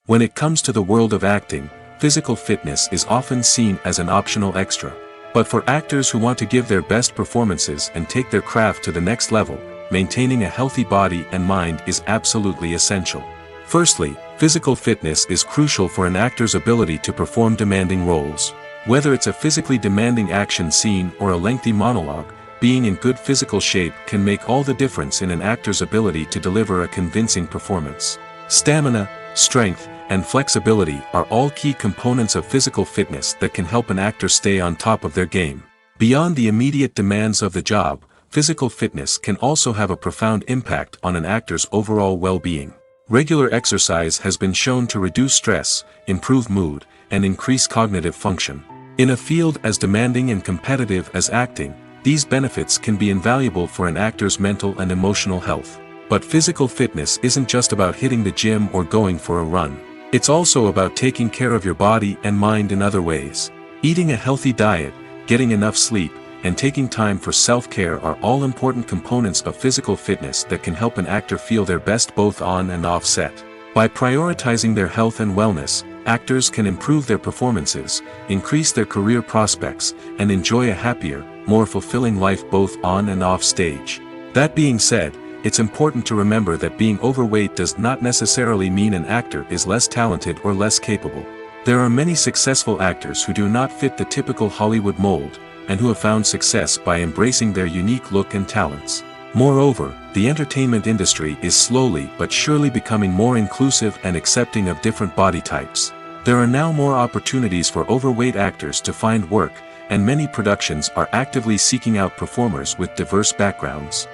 When it comes to the world of acting, physical fitness is often seen as an optional extra. But for actors who want to give their best performances and take their craft to the next level, maintaining a healthy body and mind is absolutely essential. Firstly, physical fitness is crucial for an actor's ability to perform demanding roles. Whether it's a physically demanding action scene or a lengthy monologue, being in good physical shape can make all the difference in an actor's ability to deliver a convincing performance. Stamina, strength, and flexibility are all key components of physical fitness that can help an actor stay on top of their game. Beyond the immediate demands of the job, physical fitness can also have a profound impact on an actor's overall well-being. Regular exercise has been shown to reduce stress, improve mood, and increase cognitive function. In a field as demanding and competitive as acting, these benefits can be invaluable for an actor's mental and emotional health. But physical fitness isn't just about hitting the gym or going for a run. It's also about taking care of your body and mind in other ways. Eating a healthy diet, getting enough sleep, and taking time for self-care are all important components of physical fitness that can help an actor feel their best both on and off set. By prioritizing their health and wellness, actors can improve their performances, increase their career prospects, and enjoy a happier, more fulfilling life both on and off stage. That being said, it's important to remember that being overweight does not necessarily mean an actor is less talented or less capable. There are many successful actors who do not fit the typical Hollywood mold, and who have found success by embracing their unique look and talents. Moreover, the entertainment industry is slowly but surely becoming more inclusive and accepting of different body types. There are now more opportunities for overweight actors to find work, and many productions are actively seeking out performers with diverse backgrounds.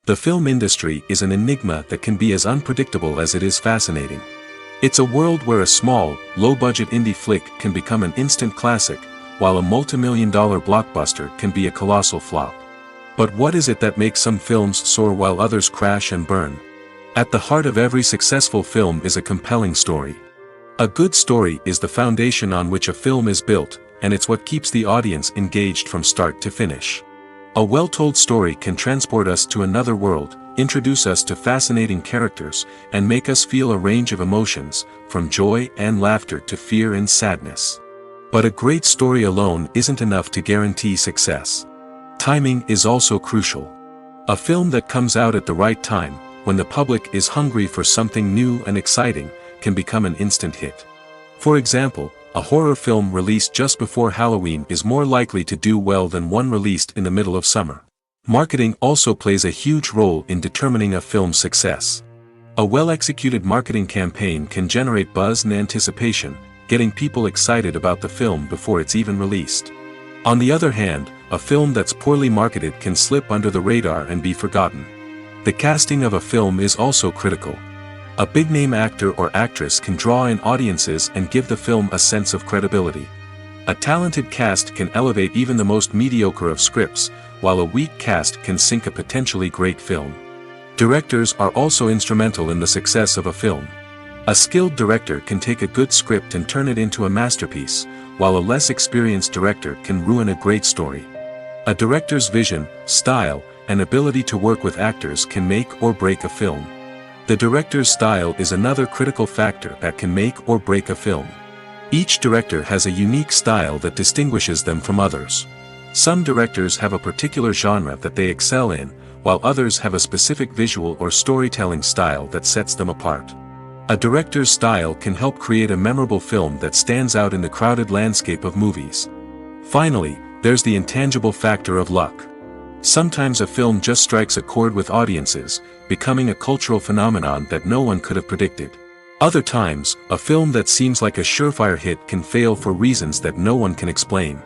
The film industry is an enigma that can be as unpredictable as it is fascinating. It's a world where a small, low-budget indie flick can become an instant classic, while a multi-million-dollar blockbuster can be a colossal flop. But what is it that makes some films soar while others crash and burn? At the heart of every successful film is a compelling story. A good story is the foundation on which a film is built, and it's what keeps the audience engaged from start to finish. A well-told story can transport us to another world, introduce us to fascinating characters, and make us feel a range of emotions, from joy and laughter to fear and sadness. But a great story alone isn't enough to guarantee success. Timing is also crucial. A film that comes out at the right time, when the public is hungry for something new and exciting, can become an instant hit. For example, a horror film released just before Halloween is more likely to do well than one released in the middle of summer. Marketing also plays a huge role in determining a film's success. A well-executed marketing campaign can generate buzz and anticipation, getting people excited about the film before it's even released. On the other hand, a film that's poorly marketed can slip under the radar and be forgotten. The casting of a film is also critical. A big-name actor or actress can draw in audiences and give the film a sense of credibility. A talented cast can elevate even the most mediocre of scripts, while a weak cast can sink a potentially great film. Directors are also instrumental in the success of a film. A skilled director can take a good script and turn it into a masterpiece, while a less experienced director can ruin a great story. A director's vision, style, and ability to work with actors can make or break a film. The director's style is another critical factor that can make or break a film. Each director has a unique style that distinguishes them from others. Some directors have a particular genre that they excel in, while others have a specific visual or storytelling style that sets them apart. A director's style can help create a memorable film that stands out in the crowded landscape of movies. Finally, there's the intangible factor of luck. Sometimes a film just strikes a chord with audiences, becoming a cultural phenomenon that no one could have predicted. Other times, a film that seems like a surefire hit can fail for reasons that no one can explain.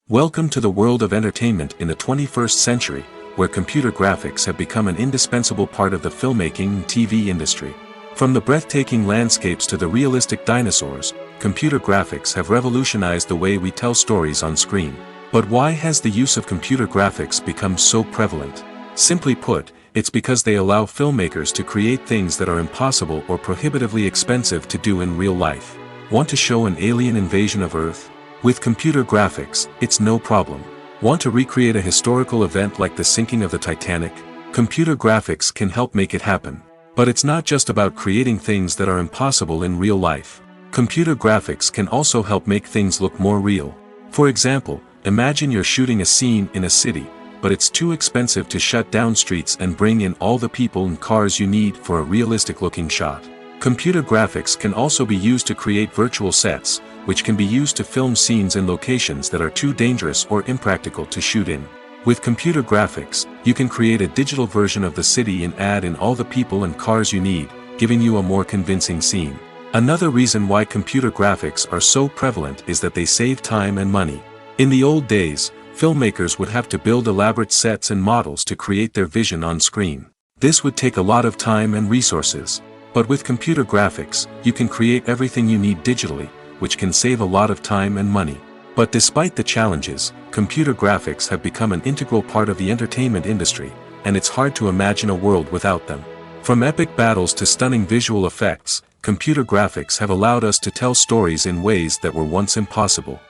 Welcome to the world of entertainment in the 21st century, where computer graphics have become an indispensable part of the filmmaking and TV industry. From the breathtaking landscapes to the realistic dinosaurs, computer graphics have revolutionized the way we tell stories on screen. But why has the use of computer graphics become so prevalent? Simply put, it's because they allow filmmakers to create things that are impossible or prohibitively expensive to do in real life. Want to show an alien invasion of Earth? With computer graphics, it's no problem. Want to recreate a historical event like the sinking of the Titanic? Computer graphics can help make it happen. But it's not just about creating things that are impossible in real life. Computer graphics can also help make things look more real. For example, imagine you're shooting a scene in a city, but it's too expensive to shut down streets and bring in all the people and cars you need for a realistic-looking shot. Computer graphics can also be used to create virtual sets, which can be used to film scenes in locations that are too dangerous or impractical to shoot in. With computer graphics, you can create a digital version of the city and add in all the people and cars you need, giving you a more convincing scene. Another reason why computer graphics are so prevalent is that they save time and money. In the old days, filmmakers would have to build elaborate sets and models to create their vision on screen. This would take a lot of time and resources. But with computer graphics, you can create everything you need digitally, which can save a lot of time and money. But despite the challenges, computer graphics have become an integral part of the entertainment industry, and it's hard to imagine a world without them. From epic battles to stunning visual effects, computer graphics have allowed us to tell stories in ways that were once impossible.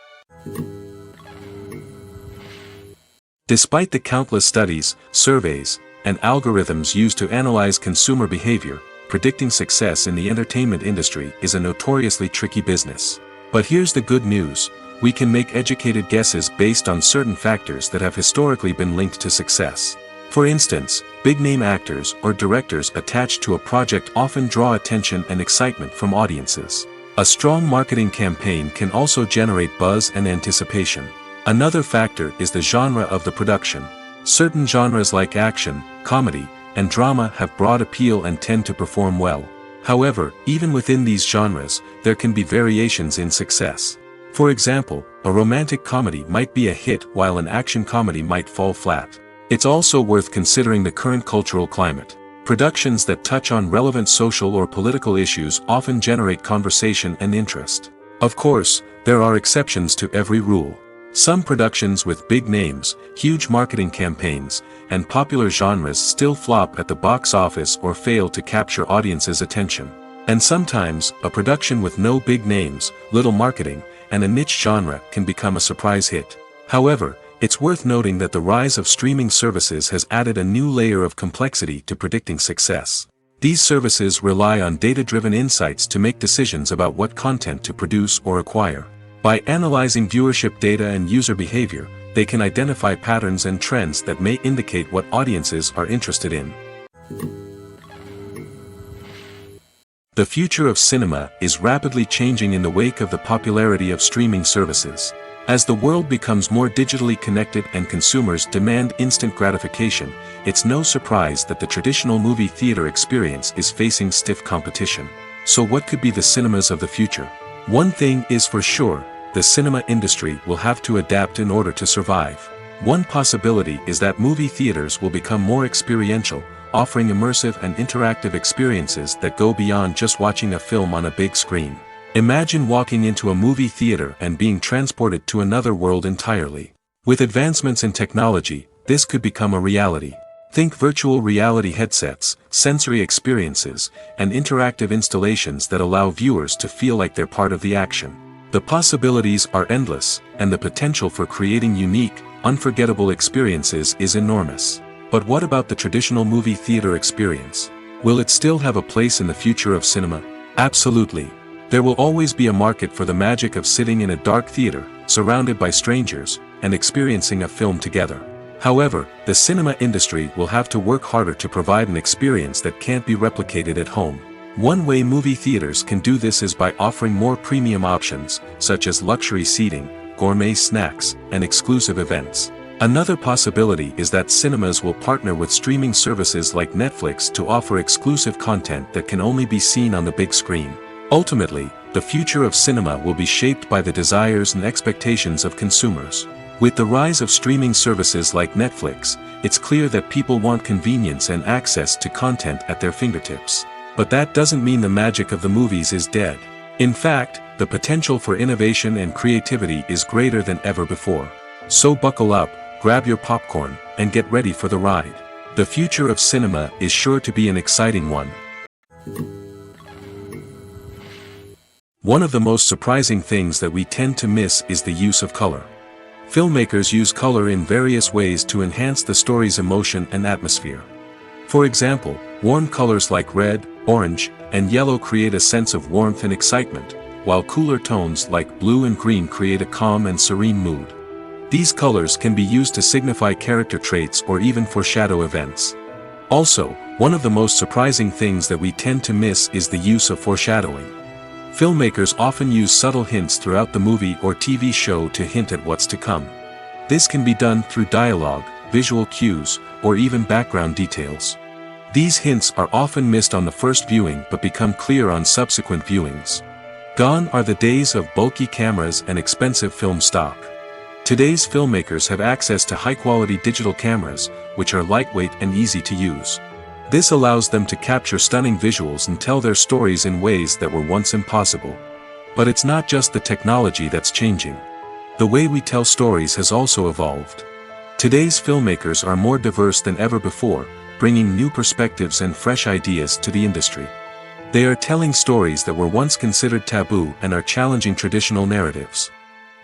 Despite the countless studies, surveys, and algorithms used to analyze consumer behavior, predicting success in the entertainment industry is a notoriously tricky business. But here's the good news: we can make educated guesses based on certain factors that have historically been linked to success. For instance, big-name actors or directors attached to a project often draw attention and excitement from audiences. A strong marketing campaign can also generate buzz and anticipation. Another factor is the genre of the production. Certain genres like action, comedy, and drama have broad appeal and tend to perform well. However, even within these genres, there can be variations in success. For example, a romantic comedy might be a hit while an action comedy might fall flat. It's also worth considering the current cultural climate. Productions that touch on relevant social or political issues often generate conversation and interest. Of course, there are exceptions to every rule. Some productions with big names, huge marketing campaigns, and popular genres still flop at the box office or fail to capture audiences' attention. And sometimes, a production with no big names, little marketing, and a niche genre can become a surprise hit. However, it's worth noting that the rise of streaming services has added a new layer of complexity to predicting success. These services rely on data-driven insights to make decisions about what content to produce or acquire. By analyzing viewership data and user behavior, they can identify patterns and trends that may indicate what audiences are interested in. The future of cinema is rapidly changing in the wake of the popularity of streaming services. As the world becomes more digitally connected and consumers demand instant gratification, it's no surprise that the traditional movie theater experience is facing stiff competition. So what could be the cinemas of the future? One thing is for sure: the cinema industry will have to adapt in order to survive. One possibility is that movie theaters will become more experiential, offering immersive and interactive experiences that go beyond just watching a film on a big screen. Imagine walking into a movie theater and being transported to another world entirely. With advancements in technology, this could become a reality. Think virtual reality headsets, sensory experiences, and interactive installations that allow viewers to feel like they're part of the action. The possibilities are endless, and the potential for creating unique, unforgettable experiences is enormous. But what about the traditional movie theater experience? Will it still have a place in the future of cinema? Absolutely. There will always be a market for the magic of sitting in a dark theater, surrounded by strangers, and experiencing a film together. However, the cinema industry will have to work harder to provide an experience that can't be replicated at home. One way movie theaters can do this is by offering more premium options, such as luxury seating, gourmet snacks, and exclusive events. Another possibility is that cinemas will partner with streaming services like Netflix to offer exclusive content that can only be seen on the big screen. Ultimately, the future of cinema will be shaped by the desires and expectations of consumers. With the rise of streaming services like Netflix, it's clear that people want convenience and access to content at their fingertips. But that doesn't mean the magic of the movies is dead. In fact, the potential for innovation and creativity is greater than ever before. So buckle up, grab your popcorn, and get ready for the ride. The future of cinema is sure to be an exciting one. One of the most surprising things that we tend to miss is the use of color. Filmmakers use color in various ways to enhance the story's emotion and atmosphere. For example, warm colors like red, orange, and yellow create a sense of warmth and excitement, while cooler tones like blue and green create a calm and serene mood. These colors can be used to signify character traits or even foreshadow events. Also, one of the most surprising things that we tend to miss is the use of foreshadowing. Filmmakers often use subtle hints throughout the movie or TV show to hint at what's to come. This can be done through dialogue, visual cues, or even background details. These hints are often missed on the first viewing but become clear on subsequent viewings. Gone are the days of bulky cameras and expensive film stock. Today's filmmakers have access to high-quality digital cameras, which are lightweight and easy to use. This allows them to capture stunning visuals and tell their stories in ways that were once impossible. But it's not just the technology that's changing. The way we tell stories has also evolved. Today's filmmakers are more diverse than ever before, bringing new perspectives and fresh ideas to the industry. They are telling stories that were once considered taboo and are challenging traditional narratives.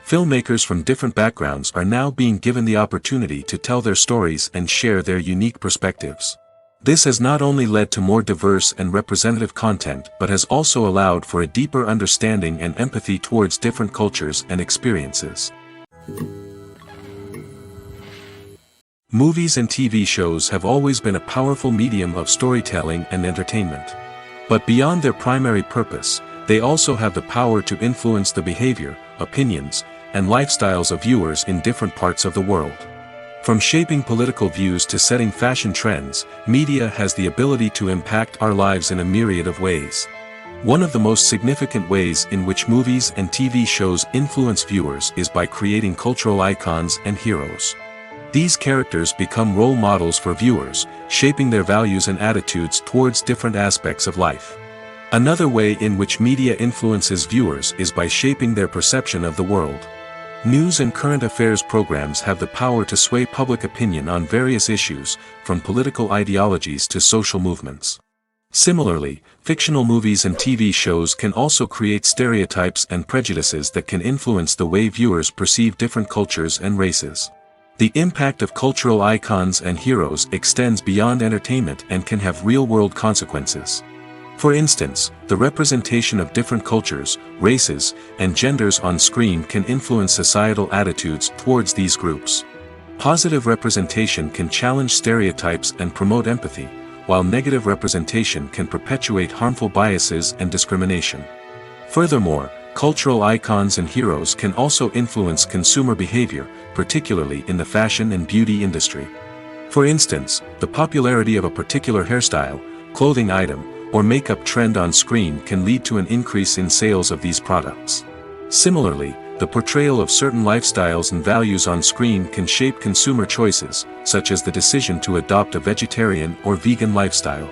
Filmmakers from different backgrounds are now being given the opportunity to tell their stories and share their unique perspectives. This has not only led to more diverse and representative content but has also allowed for a deeper understanding and empathy towards different cultures and experiences. Movies and TV shows have always been a powerful medium of storytelling and entertainment. But beyond their primary purpose, they also have the power to influence the behavior, opinions, and lifestyles of viewers in different parts of the world. From shaping political views to setting fashion trends, media has the ability to impact our lives in a myriad of ways. One of the most significant ways in which movies and TV shows influence viewers is by creating cultural icons and heroes. These characters become role models for viewers, shaping their values and attitudes towards different aspects of life. Another way in which media influences viewers is by shaping their perception of the world. News and current affairs programs have the power to sway public opinion on various issues, from political ideologies to social movements. Similarly, fictional movies and TV shows can also create stereotypes and prejudices that can influence the way viewers perceive different cultures and races. The impact of cultural icons and heroes extends beyond entertainment and can have real-world consequences. For instance, the representation of different cultures, races, and genders on screen can influence societal attitudes towards these groups. Positive representation can challenge stereotypes and promote empathy, while negative representation can perpetuate harmful biases and discrimination. Furthermore, cultural icons and heroes can also influence consumer behavior, particularly in the fashion and beauty industry. For instance, the popularity of a particular hairstyle, clothing item, or makeup trend on screen can lead to an increase in sales of these products. Similarly, the portrayal of certain lifestyles and values on screen can shape consumer choices, such as the decision to adopt a vegetarian or vegan lifestyle.